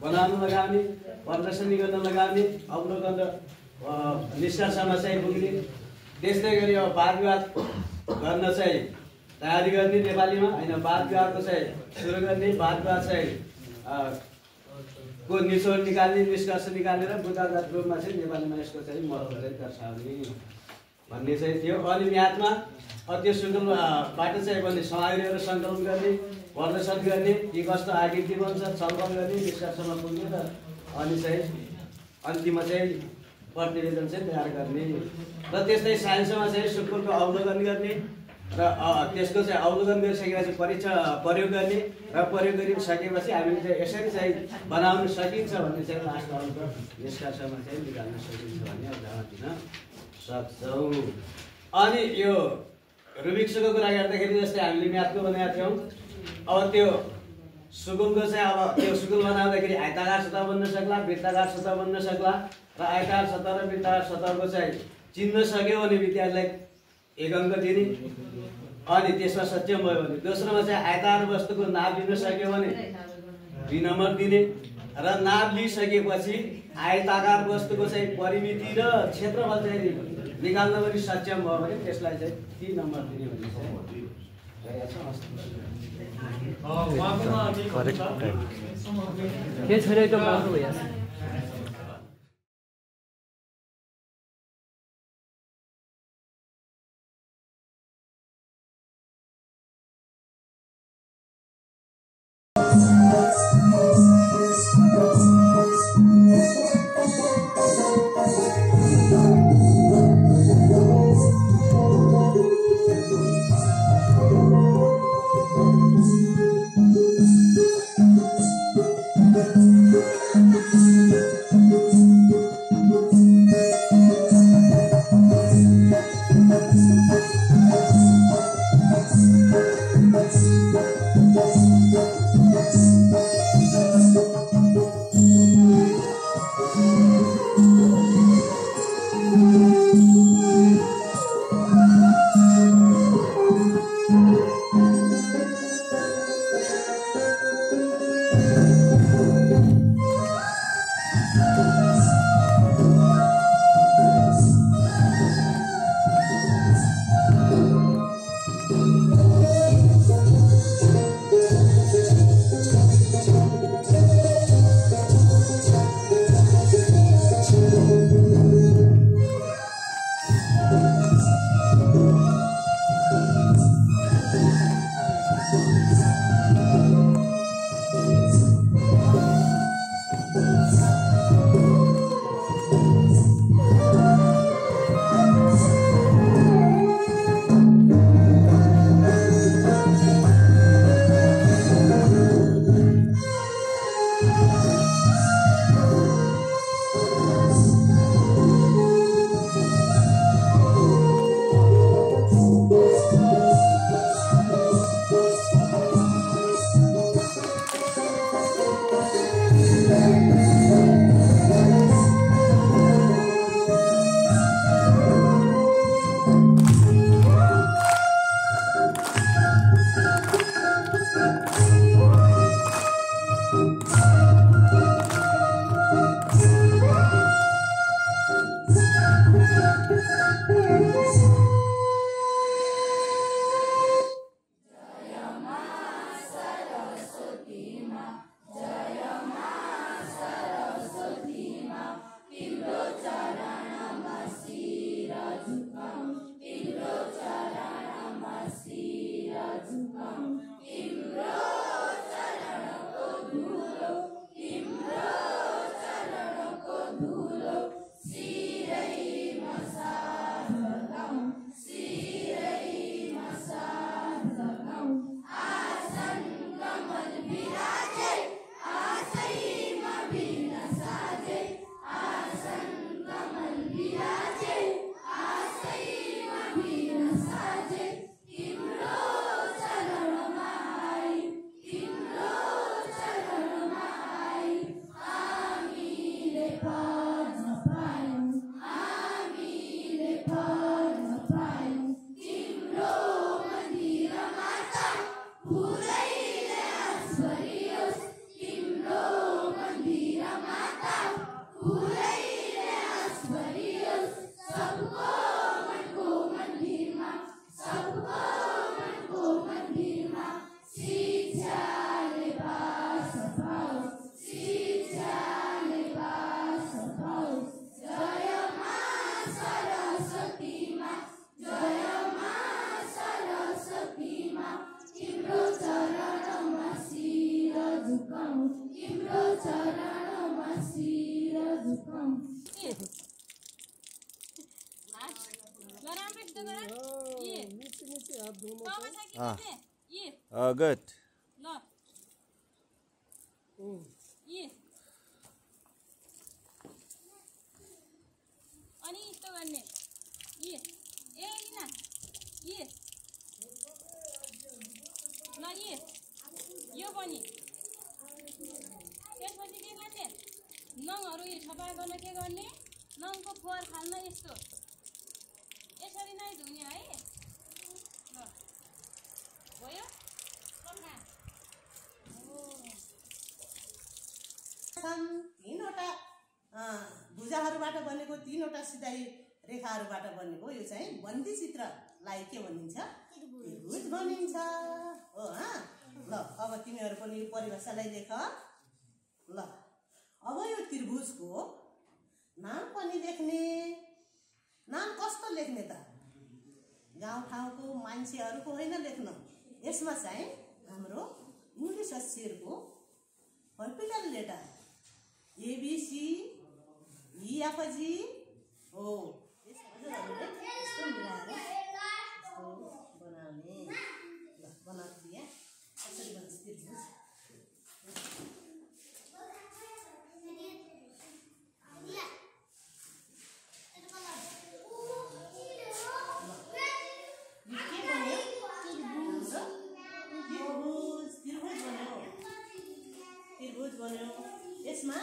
बनाउन लगाउने, प्रदर्शनी गर्न लगाउने, अवलोकन र निष्कर्षमा चाहिँ पुग्ने, त्यस्तै गरी अब वाद विवाद गर्न चाहिँ तयारी गर्ने नेपालीमा होइन, वाद विवादको चाहिँ सुरु गर्ने, वाद विवाद चाहिँ को निचोड निकाल्ने, निष्कर्ष निकालेर बुझागत रूपमा चाहिँ नेपालीमा यसको चाहिँ महत्त्व चाहिँ दर्शाउने भन्ने चाहिँ थियो। अनि म्याथमा त्यो सुकुलबाट चाहिँ बन्ने सामग्रीहरू सङ्कलन गर्ने, प्रदर्शन गर्ने, के कस्तो आकृति बन्छ छलफल गर्ने, निष्कर्षमा पुग्ने र अनि चाहिँ अन्तिममा चाहिँ प्रतिवेदन चाहिँ तयार गर्ने र त्यस्तै साइन्समा चाहिँ सुकुलको अवलोकन गर्ने र त्यसको चाहिँ अवलोकन गरिसकेपछि प्रयोग गर्ने र प्रयोग गरिसकेपछि हामीले चाहिँ यसरी चाहिँ बनाउन सकिन्छ भन्ने चाहिँ लास्ट अङ्क निष्कर्षमा चाहिँ निकाल्न सकिन्छ भन्ने धारणा दिन सक्छौँ। अनि यो रुबिक्सको कुरा गर्दाखेरि जस्तै हामीले म्याथको बनाएका थियौँ, अब त्यो सुकुलको चाहिँ अब त्यो सुकुल बनाउँदाखेरि आयताकार सतह बन्न सक्ला, वृत्ताकार सतह बन्न सक्ला र आयताकार सतह र वृत्ताकार सतहको चाहिँ चिन्न सक्यो भने विद्यार्थीलाई 1 अङ्क दिने, अनि त्यसमा सक्षम भयो भने दोस्रोमा चाहिँ आयताकार वस्तुको नाप लिन सक्यो भने 2 नम्बर दिने र नाप लिइसकेपछि आयताकार वस्तुको चाहिँ परिमिति र क्षेत्रफल चाहिँ निकाल्न पनि सक्षम भयो भने त्यसलाई चाहिँ 3 नम्बर दिने भन्ने चाहिँ गुड ल अनि यस्तो गर्ने ए लिना ल यो पनि त्यसपछि के गर्ने नङहरू सफा गर्न के गर्ने नङको फोहोर फाल्न यस्तो यसरी नै धुने है ल भयो तीनवटा भुजाहरूबाट बनेको तीनवटा सिधाई रेखाहरूबाट बनेको यो चाहिँ बन्दी चित्रलाई के भनिन्छ त्रिभुज भनिन्छ हो ल अब तिमीहरू पनि यो परिभाषालाई लेख ल अब यो त्रिभुजको नाम पनि लेख्ने नाम कस्तो लेख्ने त गाउँठाउँको मान्छेहरूको होइन लेख्न यसमा चाहिँ हाम्रो इङ्ग्लिस अक्षरको कैपिटल लेटर ABC EFG हो हजुरहरूले यस्तो मिलाएर यस्तो बनाउने ल बनाएको थिएँ कसरी भन्छ त्रिभुज त्रिभुज बन्यो यसमा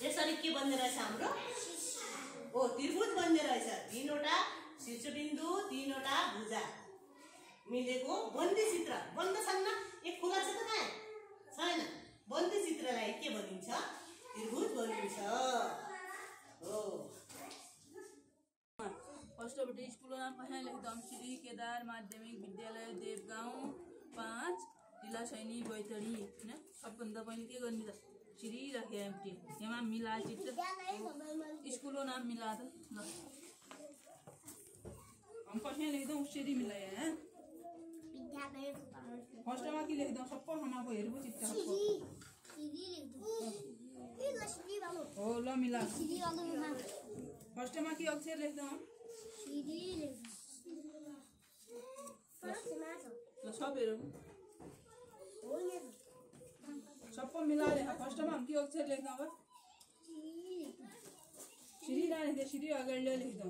यसरी के बन्ने रहेछ हाम्रो त्रिभुज बन्ने रहेछ तीनवटा शीर्षबिन्दु तीनवटा भुजा मिलेको बन्दी चित्र बन्द छन् न एक खुला छ त कहाँ छैन बन्दी चित्रलाई के भनिन्छ त्रिभुज भनिन्छ हो फर्स्टपट्टि स्कुलको नाम कहाँ लेख्छौँ श्री केदार माध्यमिक विद्यालय देवगाउँ 5 जिल्ला सैनी बैतडी होइन सबभन्दा पहिले के गर्ने त श्री राखे एमटी यहाँ मिला चित्र स्कुलको नाम मिला त ल हम कहाँ लेख्छौँ श्री मिलाए हैं फर्स्टमा के लेख्छौँ सब हमाको हेरेको चित्र हो ल मिला फर्स्टमा के अक्षर लेख्छौँ ल सब हेरौँ सबको मिला लेखा फर्स्टमा हम के अक्षर लेख्दा अब श्री नाले श्री अगाडि लेख्दा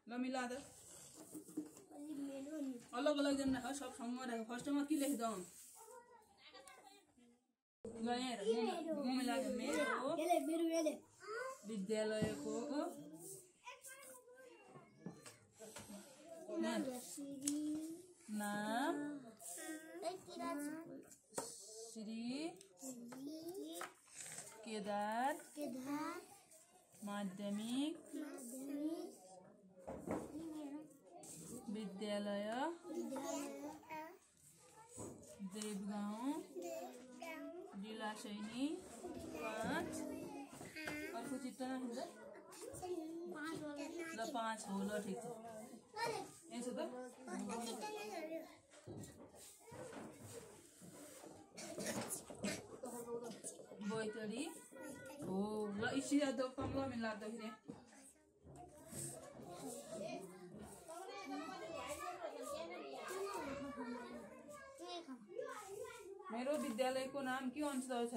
ल मिला द अलग अलग जन राख सब सँग राख फर्स्टमा के लेख्दा ल यहाँ म मिला मेरो विद्यालयको नाम श्री केदार माध्यमिक विद्यालय देवगाउँ जिल्ला सैनी 5 अर्को चित्र ल 5 हो ल ठिक छ यसो त बैतडी हो ल इसिया दो कमला मिलाउँदाखेरि मेरो विद्यालयको नाम के अनुसार छ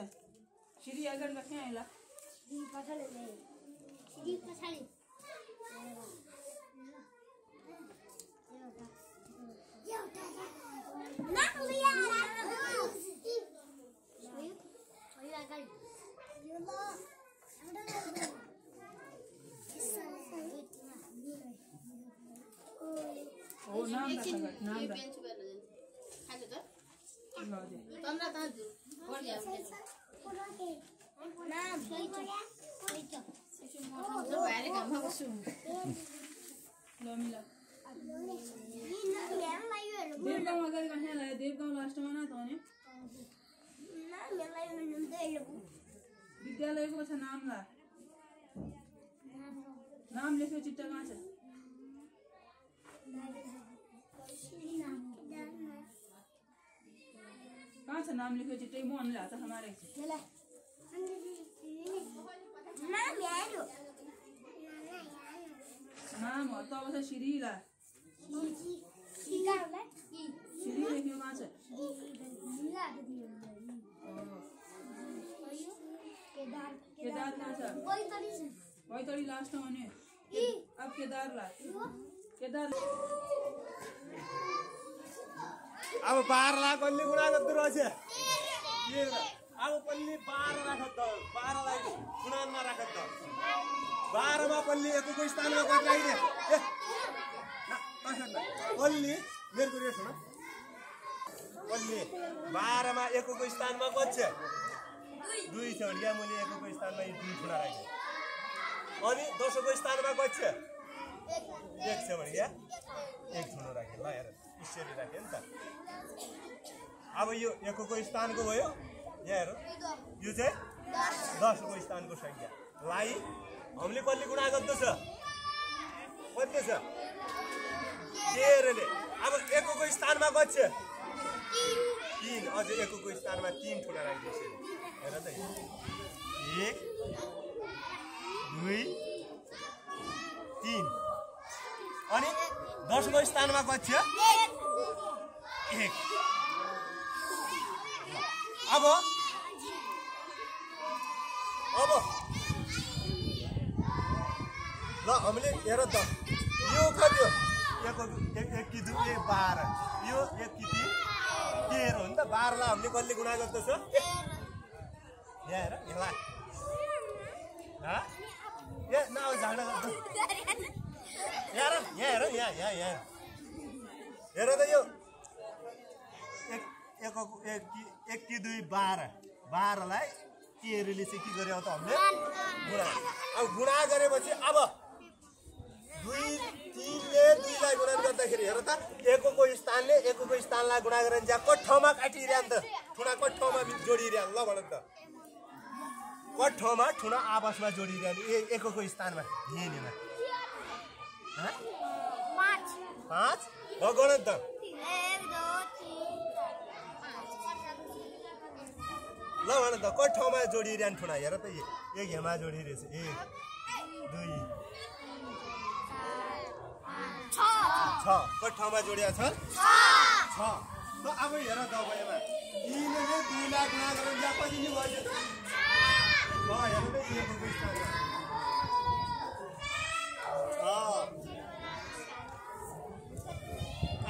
श्री आगन राख्ने आइला ओ नाम देवगाउँ अगाडि कहाँ देवगाउँ लास्टमा न त नि विद्यालयको छ नाम ला नाम लेख्यो चिट्टा कहाँ छ कहाँ छ नाम लेख्यो चिट्टै म अन्ले हात हमारे नाम हो त अब छ श्रीला श्री लेख्यो कहाँ छ केदार कहाँ छ बैतडी लास्टमा नि अब केदार ला केदार अब 12 लाख अलि गुणा गर्दो रहेछ अब पल्ली 12 राखत त 12 लाई गुणानमा राखत त 12 मा पल्ली एकको स्थानमा कति आइदिए ए पल्ली मेरो कुरा सुन पल्ली 12 मा एकको स्थानमा कति छ 2 छ या मैले एकको स्थानमा 2 गुणा राखे अनि 10 को स्थानमा कति छ 1 छ भने या 1 गुणा राखे ल हेर यसरी राखे नि त अब यो एकको स्थानको भयो यहाँ हेर यो चाहिँ 10 को स्थानको संख्या लाई हामीले कति गुणा गर्दछ कति छ 13 ले अब एकको स्थानमा कति छ 3 अझ एकको स्थानमा 3 ठुला राख्दैछ हेर त 1 2 3 अनि 10 को स्थानमा कति छ 1 अब ल हामीले हेर त यो कति हो एक कि 2 12 यो एक कि 3 13 हो नि त 12 लाई हामीले कतिले गुणा गर्दछ यहाँ हेर यसलाई ए नाउ झगडा गर्छ यार यहाँ हेर यहाँ हेर त यो एक कि 2 12 लाई 13 ले चाहिँ के गर्यो त हामीले गुणा अब गुणा गरेपछि अब 2 3 ले 2 लाई गुणा गर्दाखेरि हेर त एकको स्थानले एकको स्थानलाई गुणा गरेर जा कट ठाउँमा काटिरहन त ठुना कट ठाउँमा जोडिरहन ल भन त कट ठाउँमा ठुना आपसमा जोडिरहन एकको स्थानमा यहीँमा ह 5 गण त 1 2 ल भन त कट ठाउँमा जोडिरहन ठुना हेर त एक हेमा जोडिरहेछ 1 2 6 कट ठाउँमा जोडिया छ 6 त अब हेर त अब यसमा यिनीले 2 लाख गुणा गरेर या कति नि भयो ल हेर त एकको स्थानमा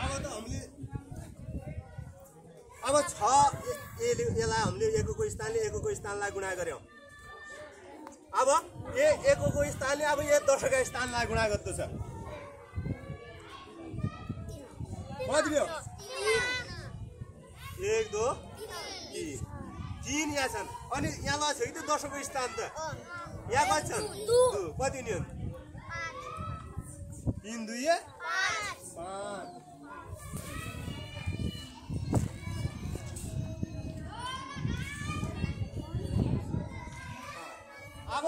अब त हामीले अब 6 यसलाई हामीले एकको स्थानलाई गुणा गर्यौं अब एकको स्थानले अब 10 का स्थानलाई गुणा गर्दछ कति भयो 1 2 3 यहाँ छन् अनि यहाँ छ कि 10 को स्थान त यहाँ कति छन् 2 कति नि 3 2 5 अब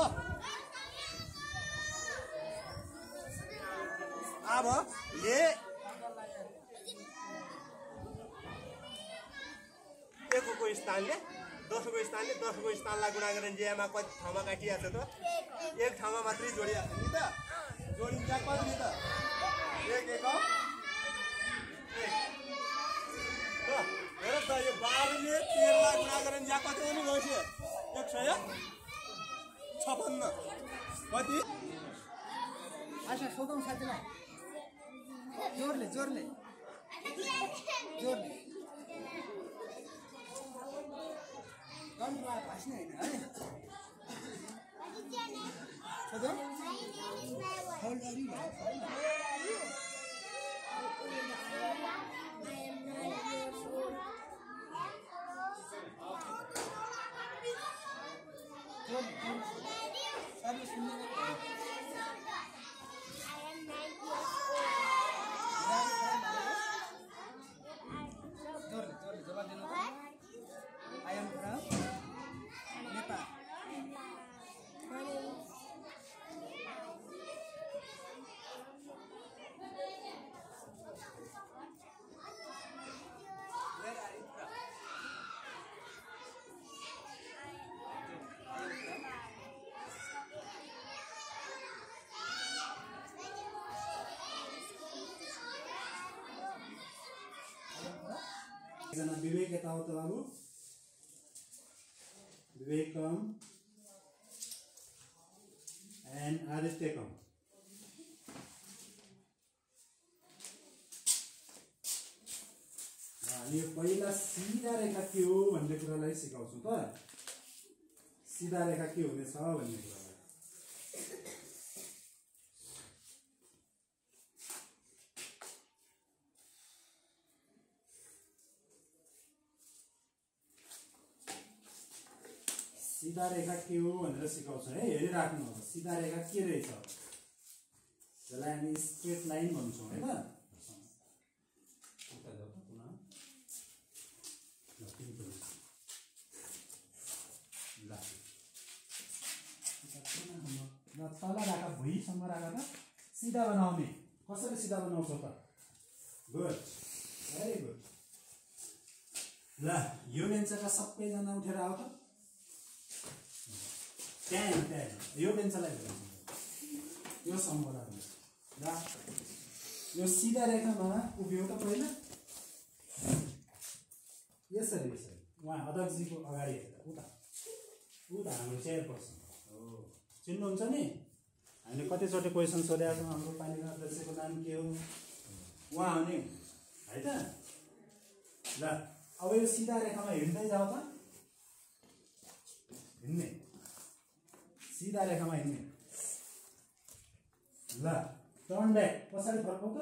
ले एकको स्थानले दोस्रोको स्थानले दोस्रोको स्थानलाई गुणा गरेर जेमा कति ठाउँमा काटिएको छ त एक ठाउँमा मात्रै जोडिएको छ नि त जोडिन्छ कति त एक एकम हेर त यो 12ले 13 लाई गुणा गरेर यहाँ कति आउनु गयो 156 कति आशा सोधौँ साथीलाई जोरले जोरले जोरले कन्ट्रोल भाषण हैन है सोधौँ होल्ड अरि I am from Nepal. Where are you from? जना विवेक यतावत बाबु विवेक कम एन्ड आदित्य कम हामी पहिला सिधा रेखा के हो भन्ने कुरालाई सिकाउँछौँ त सिधा रेखा के हुनेछ भन्ने कुरालाई सीधा रेखा के हो भनेर सिकाउँछ है हेरिराख्नु होला सीधा रेखा के रहेछ जसलाई हामी स्ट्रेट लाइन भन्छौँ हैन ल तल राख भुइँसम्म राख त सीधा बनाउने कसरी सीधा बनाउँछौ त गुड भेरी गुड ल यो बेन्चका सबैजना उठेर आऊ त त्यहाँ यो बेन्चलाई यो सम्बोधन र यो सीधा रेखामा उभियो त पहिला यसरी यसरी उहाँ अध्यक्षजीको अगाडि हेरेर उता हाम्रो चेयरपर्सन हो चिन्नुहुन्छ नि हामीले कतिचोटि क्वेसन सोधेका छौँ हाम्रो पालिका अध्यक्षको नाम के हो उहाँ हो नि है त ल अब यो सीधा रेखामा हिँड्दै जाऊ त हिँड्ने सीधा रेखामा हिँड्ने ल टर्न ब्याक पछाडि फर्काउ त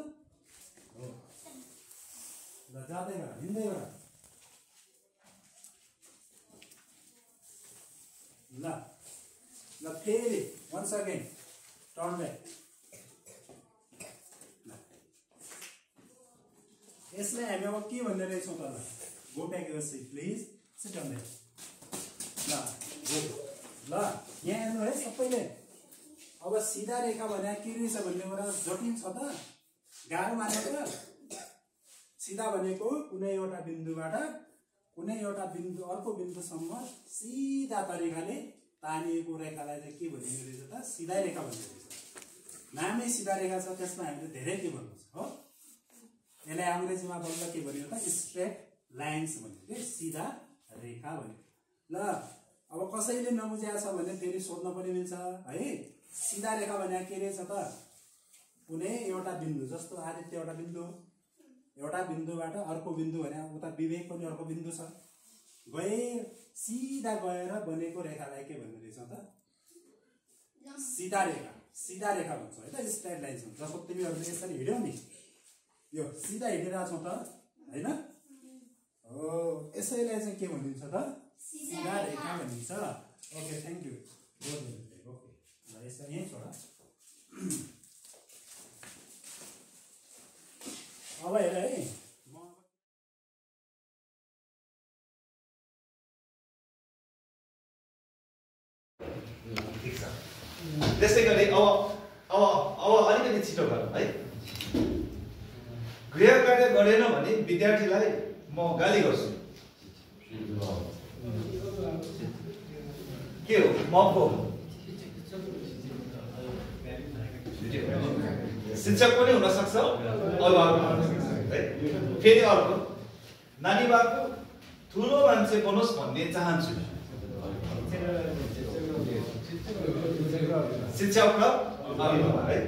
हो ल जाँदै गर हिँड्दै गर ल ल फेरि वन्स अगेन टर्न ब्याक ल यसलाई हामी अब के भन्ने रहेछौँ त ल go back your seat please sit down there ल गो ल यहाँ हेर्नु है सबैले अब सीधा रेखा भने के रहेछ भन्ने कुरा जटिल छ त गाह्रो मानेको सीधा भनेको कुनै एउटा बिन्दुबाट कुनै एउटा बिन्दु अर्को बिन्दुसम्म सीधा तरिकाले तानिएको रेखालाई चाहिँ के भनिने रहेछ त सीधा रेखा भनिने रहेछ नामै सीधा रेखा छ त्यसमा हामीले धेरै के भन्नु छ हो यसलाई अङ्ग्रेजीमा बोल्दा के भनियो त स्ट्रेट लाइन्स भनियो के सीधा रेखा भन्यो ल अब कसैले नबुझेको छ भने फेरि सोध्न पनि मिल्छ है सीधा रेखा भने के रहेछ त कुनै एउटा बिन्दु जस्तो आदित्य एउटा बिन्दुबाट अर्को बिन्दु भने उता विवेक पनि अर्को बिन्दु छ गए सीधा गएर बनेको रेखालाई के भन्ने रहेछ त सीधा रेखा भन्छ है त स्ट्रेट लाइन छ जस्तो तिमीहरूले यसरी हिँड्यौ नि यो सिधा हिँडिरहेको छौ त हैन हो यसैलाई चाहिँ के भनिन्छ त सीधा रेखा भनिन्छ ओके थ्यांक यू ओके ल यसरी यही छोड अब हेर है त्यसै गरी अब अलिकति छिटो गर है गृह कार्य गरेन भने विद्यार्थीलाई म गाली गर्छु के हो मको शिक्षक पनि हुन सक्छ अभिभावक पनि हुन सक्छ है फेरि अर्को नानी बाबु ठुलो मान्छे बनोस् भन्ने चाहन्छु शिक्षक र अभिभावक है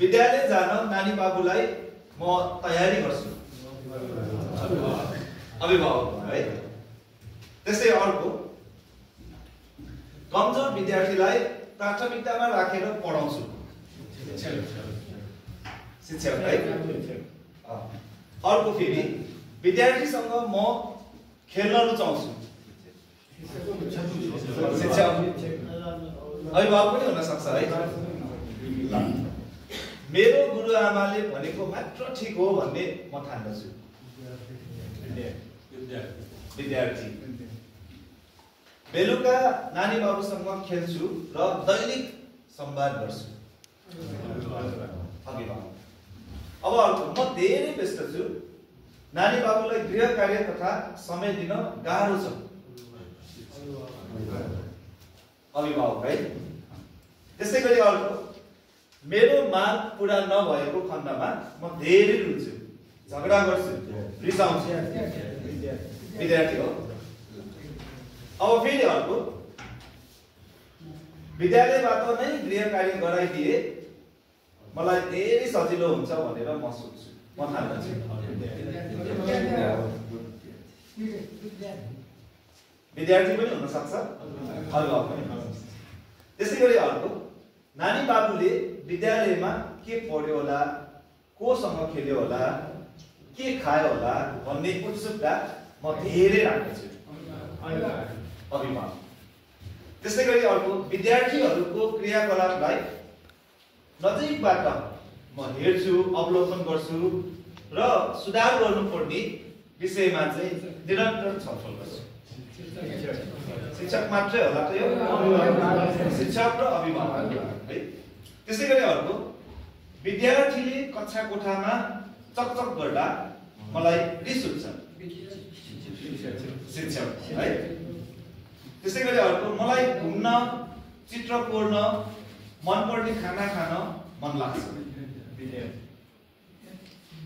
विद्यालय जान नानी बाबुलाई म तयारी गर्छु अभिभावक है त्यसै अर्को कमजोर विद्यार्थीलाई प्राथमिकतामा राखेर पढाउँछु शिक्षक है अर्को फेरि विद्यार्थीसँग म खेल्न रुचाउँछु शिक्षक अभिभावक पनि हुन सक्छ है मेरो गुरुआमाले भनेको मात्र ठिक हो भन्ने म ठान्दछु विद्यार्थी बेलुका नानी बाबुसँग खेल्छु र दैनिक संवाद गर्छु अभिभावक अब अर्को म धेरै व्यस्त छु नानी बाबुलाई गृह कार्य तथा समय दिन गाह्रो छ अभिभावक है त्यसै गरी अर्को मेरो माग पूरा नभएको खण्डमा म धेरै रुन्छु झगडा गर्छु रिसाउँछु विद्यार्थी हो अब फेरि अर्को विद्यालयबाट नै गृह कार्य गराइदिए मलाई धेरै सजिलो हुन्छ भनेर म सोच्छु म ठान्छु विद्यार्थी पनि हुन सक्छ अभिभावक पनि हुन सक्छ त्यसै गरी अर्को नानी बाबुले विद्यालयमा के पढ्यो होला कोसँग खेल्यो होला के खायो होला भन्ने उत्सुकता म धेरै राख्दछु अभिभावक त्यसै गरी अर्को विद्यार्थीहरूको क्रियाकलापलाई नजिकबाट म हेर्छु अवलोकन गर्छु र सुधार गर्नुपर्ने विषयमा चाहिँ निरन्तर छलफल गर्छु शिक्षक मात्रै होला त यो शिक्षक र अभिभावक है त्यसै गरी अर्को विद्यार्थीले कक्षा कोठामा चकचक गर्दा मलाई रिस उठ्छ शिक्षक है त्यसै गरी अर्को मलाई घुम्न चित्र कोर्न मनपर्ने खाना खान मन लाग्छ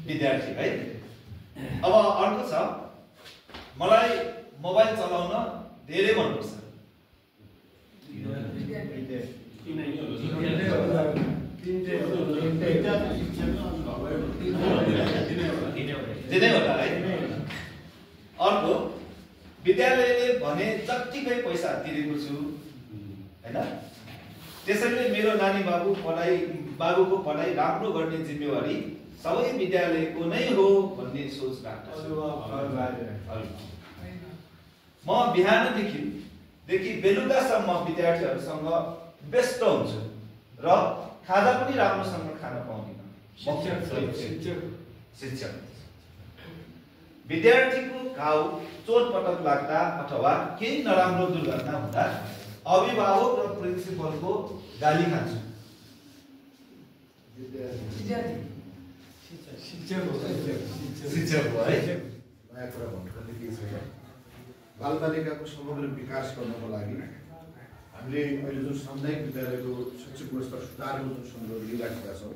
विद्यार्थी है अब अर्को छ मलाई मोबाइल चलाउन धेरै मन पर्छ दिनै होला है अर्को विद्यालयले भने जतिकै पैसा तिरेको छु हैन त्यसैले मेरो नानी बाबुको पढाइ राम्रो गर्ने जिम्मेवारी सबै विद्यालयको नै हो भन्ने सोच राख्दछु म बिहानदेखि बेलुकासम्म विद्यार्थीहरूसँग व्यस्त हुन्छु र खाजा पनि राम्रोसँग खान पाउँदिन शिक्षक विद्यार्थीको घाउ चोटपटक लाग्दा अथवा केही नराम्रो दुर्घटना हुँदा अभिभावक र प्रिन्सिपलको गाली खान्छु शिक्षक हो है नयाँ कुरा भन्नुपर्ने केही छैन बालबालिकाको समग्र विकास गर्नको लागि हामीले अहिले जुन सामुदायिक विद्यालयको शैक्षिक व्यवस्था सुधारको जुन सन्दर्भ लिइराखेका छौँ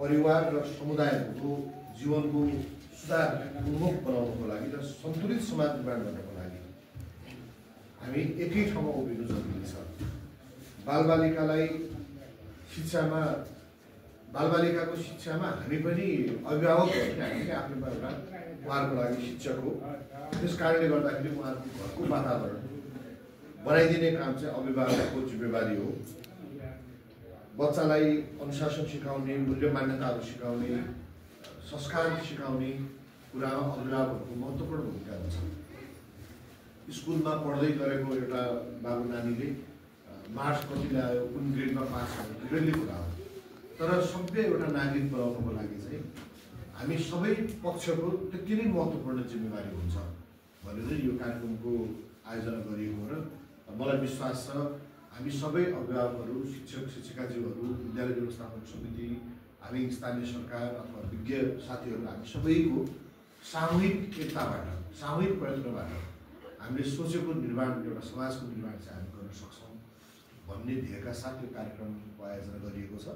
परिवार र समुदायको जीवनको सुधार उन्मुख बनाउनको लागि र सन्तुलित समाज निर्माण गर्नको लागि हामी एकै ठाउँमा उभिनु जरुरी छ बालबालिकालाई शिक्षामा बालबालिकाको शिक्षामा हामी पनि अभिभावकहरू हामी आफ्नो एउटा उहाँहरूको लागि शिक्षक हो त्यस कारणले गर्दाखेरि उहाँहरूको घरको वातावरण बनाइदिने काम चाहिँ अभिभावकको जिम्मेवारी हो बच्चालाई अनुशासन सिकाउने मूल्य मान्यताहरू सिकाउने संस्कार सिकाउने कुरामा अभिभावकहरूको महत्त्वपूर्ण भूमिका हुन्छ स्कुलमा पढ्दै गरेको एउटा बाबु नानीले मार्क्स कति ल्यायो कुन ग्रेडमा पास भयो बेग्लै कुरा हो तर सभ्य एउटा नागरिक बनाउनको लागि चाहिँ हामी सबै पक्षको त्यति नै महत्त्वपूर्ण जिम्मेवारी हुन्छ भनेर यो कार्यक्रमको आयोजना गरिएको र मलाई विश्वास छ हामी सबै अभिभावकहरू शिक्षक शिक्षिकाज्यूहरू विद्यालय व्यवस्थापन समिति हामी स्थानीय सरकार अथवा विज्ञ साथीहरू हामी सबैको सामूहिक एकताबाट सामूहिक प्रयत्नबाट हामीले सोचेको निर्माण एउटा समाजको निर्माण चाहिँ हामी गर्न सक्छौँ भन्ने ध्येयका साथ यो कार्यक्रमको आयोजना गरिएको छ।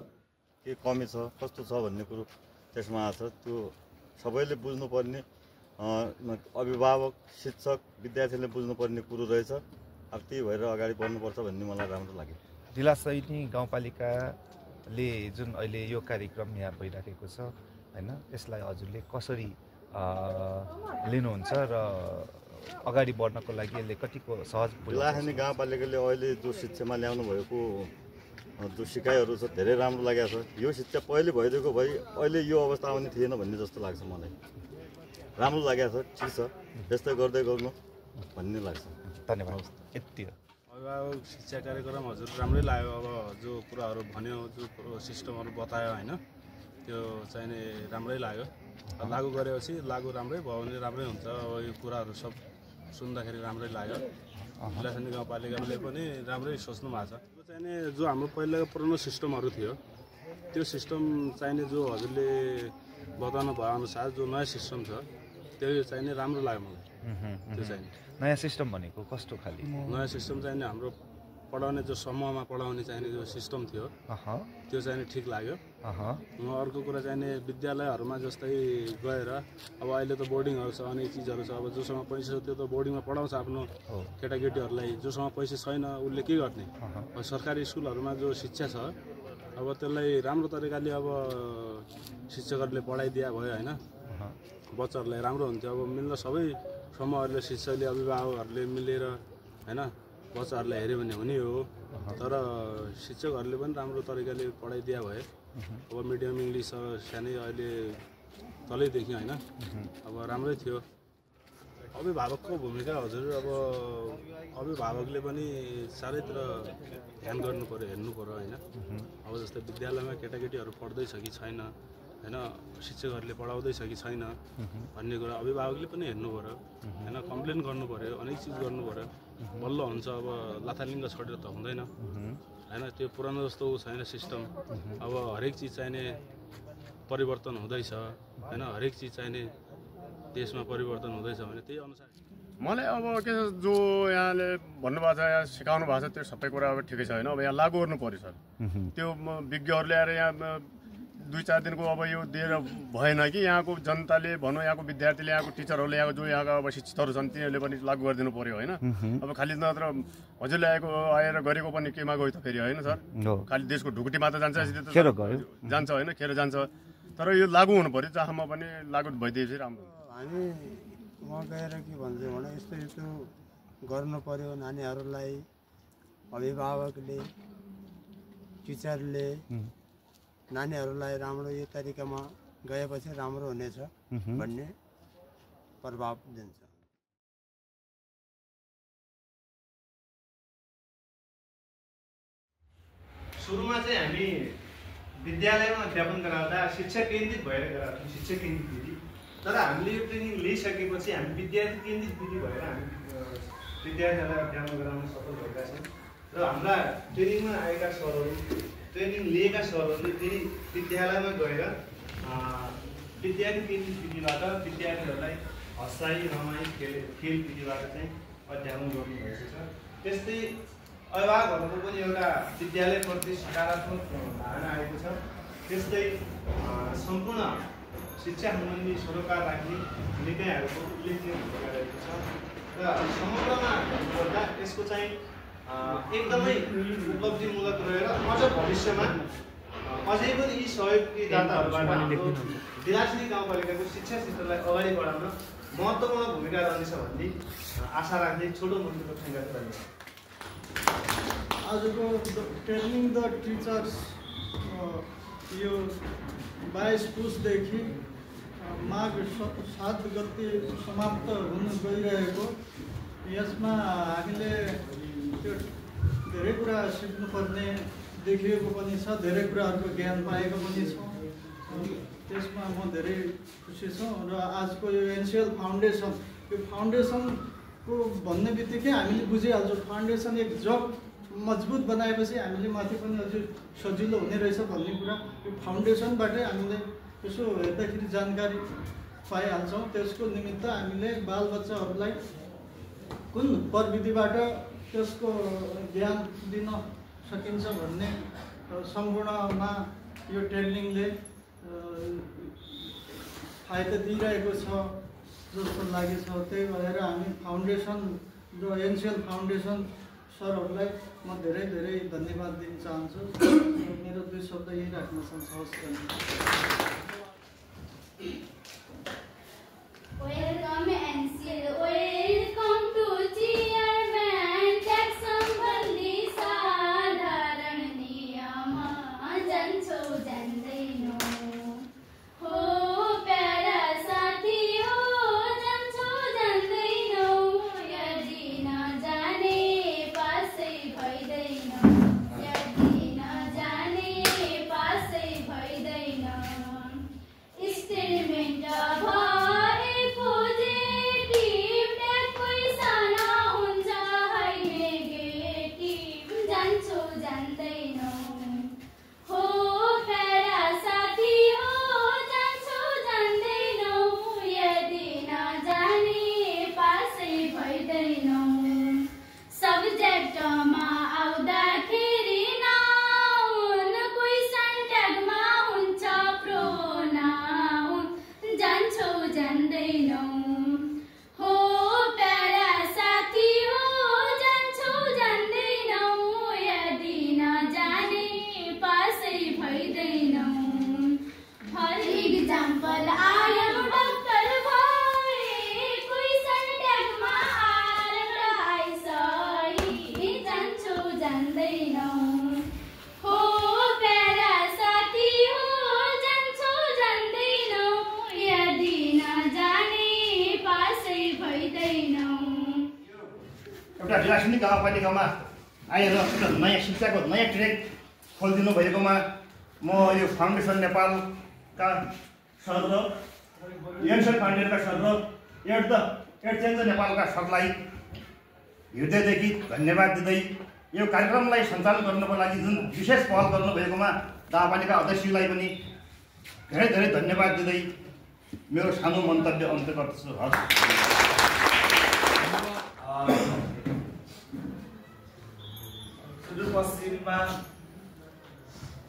के कमी छ कस्तो छ भन्ने कुरो त्यसमा छ, त्यो सबैले बुझ्नुपर्ने अभिभावक शिक्षक विद्यार्थीले बुझ्नुपर्ने कुरो रहेछ। अब त्यही भएर अगाडि बढ्नुपर्छ भन्ने मलाई राम्रो लाग्यो। ढिलासैनी गाउँपालिकाले जुन अहिले यो कार्यक्रम यहाँ भइराखेको छ होइन, यसलाई हजुरले कसरी लिनुहुन्छ र अगाडि बढ्नको लागि यसले कतिको सहज? ढिलासैनी गाउँपालिकाले अहिले जो शिक्षामा ल्याउनु भएको जो सिकाइहरू छ धेरै राम्रो लागेको छ। यो शिक्षा पहिले भइदिएको भए अहिले यो अवस्था आउने थिएन भन्ने जस्तो लाग्छ मलाई। राम्रो लागेको छ, ठिक छ, त्यस्तै गर्दै गर्नु भन्ने लाग्छ। धन्यवाद। यति हो अभिभावक शिक्षा कार्यक्रम हजुर राम्रै लाग्यो। अब जो कुराहरू भन्यो, जो सिस्टमहरू बतायो होइन, त्यो चाहिने राम्रै लाग्यो। लागु गरेपछि लागु राम्रै भयो भने राम्रै हुन्छ। अब यो कुराहरू सब सुन्दाखेरि राम्रै लाग्यो। ढिलासैनी गाउँपालिकाले पनि राम्रै सोच्नु भएको छ। त्यो चाहिने जो हाम्रो पहिलाको पुरानो सिस्टमहरू थियो त्यो सिस्टम चाहिने जो हजुरले बताउनु भए अनुसार जो नयाँ सिस्टम छ त्यो चाहिने राम्रो लाग्यो मलाई। त्यो चाहिने नयाँ सिस्टम भनेको कस्तो खाले? नयाँ सिस्टम चाहिने हाम्रो पढाउने जो समूहमा पढाउने चाहिने जो सिस्टम थियो त्यो चाहिने ठिक लाग्यो। अर्को कुरा चाहिने विद्यालयहरूमा जस्तै गएर अब अहिले त बोर्डिङहरू छ, अनेक चिजहरू छ। अब जोसँग पैसा छ त्यो त बोर्डिङमा पढाउँछ आफ्नो केटाकेटीहरूलाई। जोसँग पैसा छैन उसले के गर्ने? अब सरकारी स्कुलहरूमा जो शिक्षा छ अब त्यसलाई राम्रो तरिकाले अब शिक्षकहरूले पढाइदिया भयो होइन, बच्चाहरूलाई राम्रो हुन्थ्यो। अब मिल्न सबै समूहहरूले शिक्षकले अभिभावकहरूले मिलेर होइन बच्चाहरूलाई हेऱ्यो भने हुने हो। तर शिक्षकहरूले पनि राम्रो तरिकाले पढाइदिया भए। अब मिडियम इङ्ग्लिस सानै अहिले तलैदेखि होइन, अब राम्रै थियो। अभिभावकको भूमिका हजुर अब अभिभावकले पनि चारैतिर ध्यान गर्नु पऱ्यो, हेर्नु पऱ्यो होइन। अब जस्तै विद्यालयमा केटाकेटीहरू पढ्दैछ कि छैन होइन, शिक्षकहरूले पढाउँदैछ कि छैन भन्ने कुरा अभिभावकले पनि हेर्नु पऱ्यो होइन। कम्प्लेन गर्नु पऱ्यो, अनेक चिज गर्नु पऱ्यो, बल्ल हुन्छ। अब लाथालिङ्ग छोडेर त हुँदैन होइन। त्यो पुरानो जस्तो छैन सिस्टम। अब हरेक चिज चाहिने परिवर्तन हुँदैछ होइन, हरेक चिज चाहिने देशमा परिवर्तन हुँदैछ भने त्यही अनुसार मलाई अब के जो यहाँले भन्नुभएको छ, यहाँ सिकाउनु भएको छ त्यो सबै कुरा अब ठिकै छ होइन। अब यहाँ लागू गर्नु पऱ्यो सर। त्यो विज्ञहरूले आएर यहाँ 2-4 दिनको अब यो दिएर भएन कि यहाँको जनताले भनौँ, यहाँको विद्यार्थीले, यहाँको टिचरहरूले, यहाँको जो यहाँका अब शिक्षितहरू छन् तिनीहरूले पनि लागू गरिदिनु पऱ्यो होइन। अब खालि नत्र हजुरले आएर गरेको पनि केमा गयो त फेरि होइन सर। खालि देशको ढुकुटी मात्र जान्छ जान्छ होइन, खेर जान्छ। तर यो लागू हुनु पऱ्यो, जहाँमा पनि लागू भइदिएपछि राम्रो। हामी वहाँ गएर के भन्छ भने यस्तो यस्तो गर्नु पर्यो, नानीहरूलाई अभिभावकले टिचरले नानीहरूलाई राम्रो यो तरिकामा गएपछि राम्रो हुनेछ भन्ने प्रभाव दिन्छ। सुरुमा चाहिँ हामी विद्यालयमा अध्यापन गराउँदा शिक्षा केन्द्रित भएर गराउँथ्यौँ, शिक्षा केन्द्रित विधि। तर हामीले यो ट्रेनिङ लिइसकेपछि हामी विद्यार्थी केन्द्रित विधि भएर हामी विद्यार्थीहरूलाई अध्यापन गराउन सफल भएका छौँ। र हाम्रा ट्रेनिङमा आएका सरहरू, ट्रेनिङ लिएका सरहरूले फेरि विद्यालयमा गएर विद्यार्थी केन्द्रित विधिबाट विद्यार्थीहरूलाई हँसाइ रमाइ खेल विधिबाट चाहिँ अध्यापन गर्नुभएको छ। त्यस्तै अभिभावकहरूको पनि एउटा विद्यालयप्रति सकारात्मक धारणा आएको छ। त्यस्तै सम्पूर्ण शिक्षा सम्बन्धी सरोकार राख्ने निकायहरूको उल्लेखनीय भूमिका रहेको छ। र समग्रमा भन्नुपर्दा यसको चाहिँ एकदमै उपलब्धिमूलक रहेर अझ भविष्यमा अझै पनि यी सहयोगी दाताहरूबाट ढिलासैनी गाउँपालिकाको शिक्षा क्षेत्रलाई अगाडि बढाउन महत्त्वपूर्ण भूमिका रहनेछ भन्ने आशा राख्दै छोटो मन्तव्य व्यक्त गर्छु। आजको ट्रेनिङ द टिचर्स यो 22 पुसदेखि माघ 7 गते समाप्त हुन गइरहेको, यसमा हामीले त्यो धेरै कुरा सिक्नुपर्ने देखिएको पनि छ, धेरै कुराहरूको ज्ञान पाएको पनि छौँ। त्यसमा म धेरै खुसी छु। र आजको यो एनसिएल फाउन्डेसन, यो फाउन्डेसनको भन्ने बित्तिकै हामीले बुझिहाल्छौँ फाउन्डेसन एक जग मजबुत बनाएपछि हामीले माथि पनि अझै सजिलो हुने रहेछ भन्ने कुरा यो फाउन्डेसनबाटै हामीले यसो हेर्दाखेरि जानकारी पाइहाल्छौँ। त्यसको निमित्त हामीले बालबच्चाहरूलाई कुन प्रविधिबाट त्यसको ज्ञान दिन सकिन्छ भन्ने सम्पूर्णमा यो ट्रेनिङले फाइदा दिइरहेको छ जस्तो लागेको छ। त्यही भएर हामी फाउन्डेसन जो एनसिएल फाउन्डेसन सरहरूलाई म धेरै धेरै धन्यवाद दिन चाहन्छु। मेरो 2 शब्द यही राख्न चाहन्छु। हवस्, Welcome NCL, welcome to chairman, tax सम्बन्धी साधारण नियम जान्छौ जान्दैनौ हो प्यारा साथी हो जान्छौ जान्दैनौ यदि नजाने पासै भइदैनौ यदि नजाने पासै भइदैन एक्सपेरिमेन्ट एउटा ढिलासनी गाउँपालिकामा आएर एउटा नयाँ शिक्षाको नयाँ ट्रेक खोलिदिनु भएकोमा म यो फाउन्डेसन नेपालका सर र एनसिएल फाउन्डेसनका सर र एडचेन्ज नेपालका सरलाई हृदयदेखि धन्यवाद दिँदै यो कार्यक्रमलाई सञ्चालन गर्नको लागि जुन विशेष पहल गर्नुभएकोमा गाउँपालिका अध्यक्षलाई पनि धेरै धेरै धन्यवाद दिँदै मेरो सानो मन्तव्य अन्त्य गर्दछु। सुदूरपश्चिममा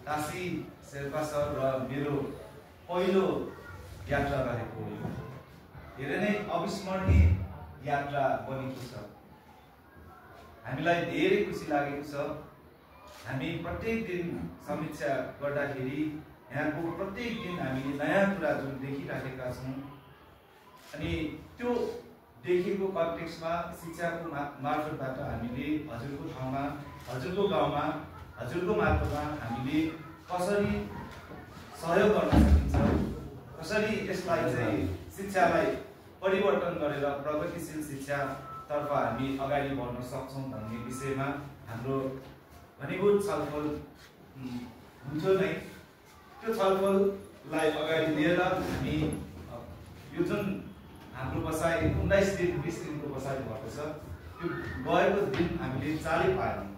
काशी शेर्पा सर र मेरो पहिलो यात्रा रहेको धेरै नै अविस्मरणीय यात्रा बनेको छ। हामीलाई धेरै खुसी लागेको छ। हामी प्रत्येक दिन समीक्षा गर्दाखेरि यहाँको प्रत्येक दिन हामीले नयाँ कुरा जुन देखिराखेका छौँ अनि त्यो देखेको कन्टेक्स्टमा शिक्षाको मार्फतबाट हामीले हजुरको ठाउँमा हजुरको गाउँमा हजुरको मार्फतमा हामीले कसरी सहयोग गर्न सकिन्छ, कसरी यसलाई चाहिँ शिक्षालाई परिवर्तन गरेर प्रगतिशील शिक्षातर्फ हामी अगाडि बढ्न सक्छौँ भन्ने विषयमा हाम्रो घनीभूत छलफल हुन्थ्यो नै। त्यो छलफललाई अगाडि लिएर हामी यो जुन हाम्रो बसाइ 19 दिन 20 दिनको बसाइ भएको छ त्यो गएको दिन हामीले चालै पाएनौँ,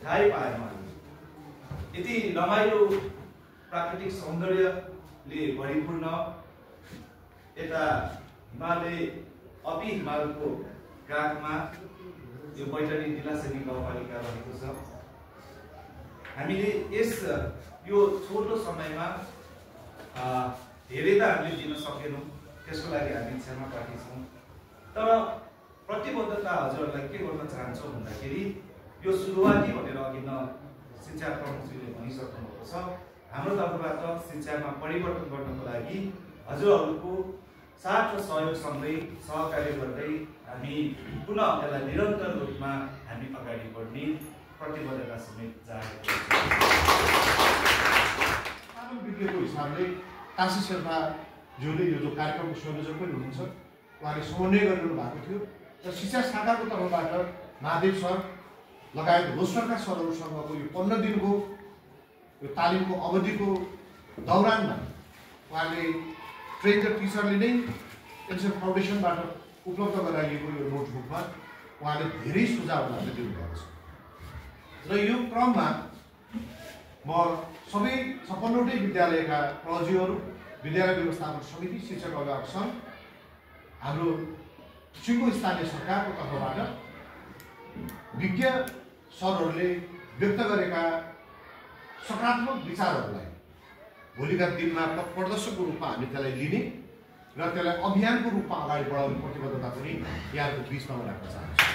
थाहै पाएनौँ। यति रमाइलो प्राकृतिक सौन्दर्यले भरिपूर्ण यता हिमालय अपी हिमालको काखमा यो बैतडी दिलासेनी गाउँपालिका रहेको छ। हामीले यो छोटो समयमा धेरै त हामीले दिन सकेनौँ, त्यसको लागि हामी क्षमा प्रार्थी छौँ। तर प्रतिबद्धता हजुरहरूलाई के गर्न चाहन्छौँ भन्दाखेरि यो सुरुवाती भनेर अघि शिक्षा प्रमुखजीले भनिसक्नु भएको छ। हाम्रो तर्फबाट शिक्षामा परिवर्तन गर्नको लागि हजुरहरूको साथ र सहयोगसँगै सहकार्य गर्दै हामी पुनः यसलाई निरन्तर रूपमा हामी अगाडि बढ्ने प्रतिबद्धता समेत जाहेर विज्ञको हिसाबले काशी शेर्पाज्यूले यो जो कार्यक्रमको संयोजक पनि हुनुहुन्छ उहाँले समन्वय गरिरहनु भएको थियो र शिक्षा शाखाको तर्फबाट महादेव सर लगायत रोस्टरका सरहरूसँगको यो 15 दिनको यो तालिमको अवधिको दौरानमा उहाँले ट्रेन द टिचरले नै एनसिएल फाउन्डेसनबाट उपलब्ध गराइएको यो नोटबुकमा उहाँले धेरै सुझावहरू दिनुभएको छ। र यो क्रममा म सबै 56वटै विद्यालयका प्रहरीहरू, विद्यालय व्यवस्थापन समिति, शिक्षक अभिभावक सङ्घ, हाम्रो सिङ्गो स्थानीय सरकारको तर्फबाट विज्ञ सरहरूले व्यक्त गरेका सकारात्मक विचारहरूलाई भोलिका दिनमा प्रदर्शकको रूपमा हामी त्यसलाई लिने र त्यसलाई अभियानको रूपमा अगाडि बढाउने प्रतिबद्धता पनि यहाँको बिचमा राख्न चाहन्छु।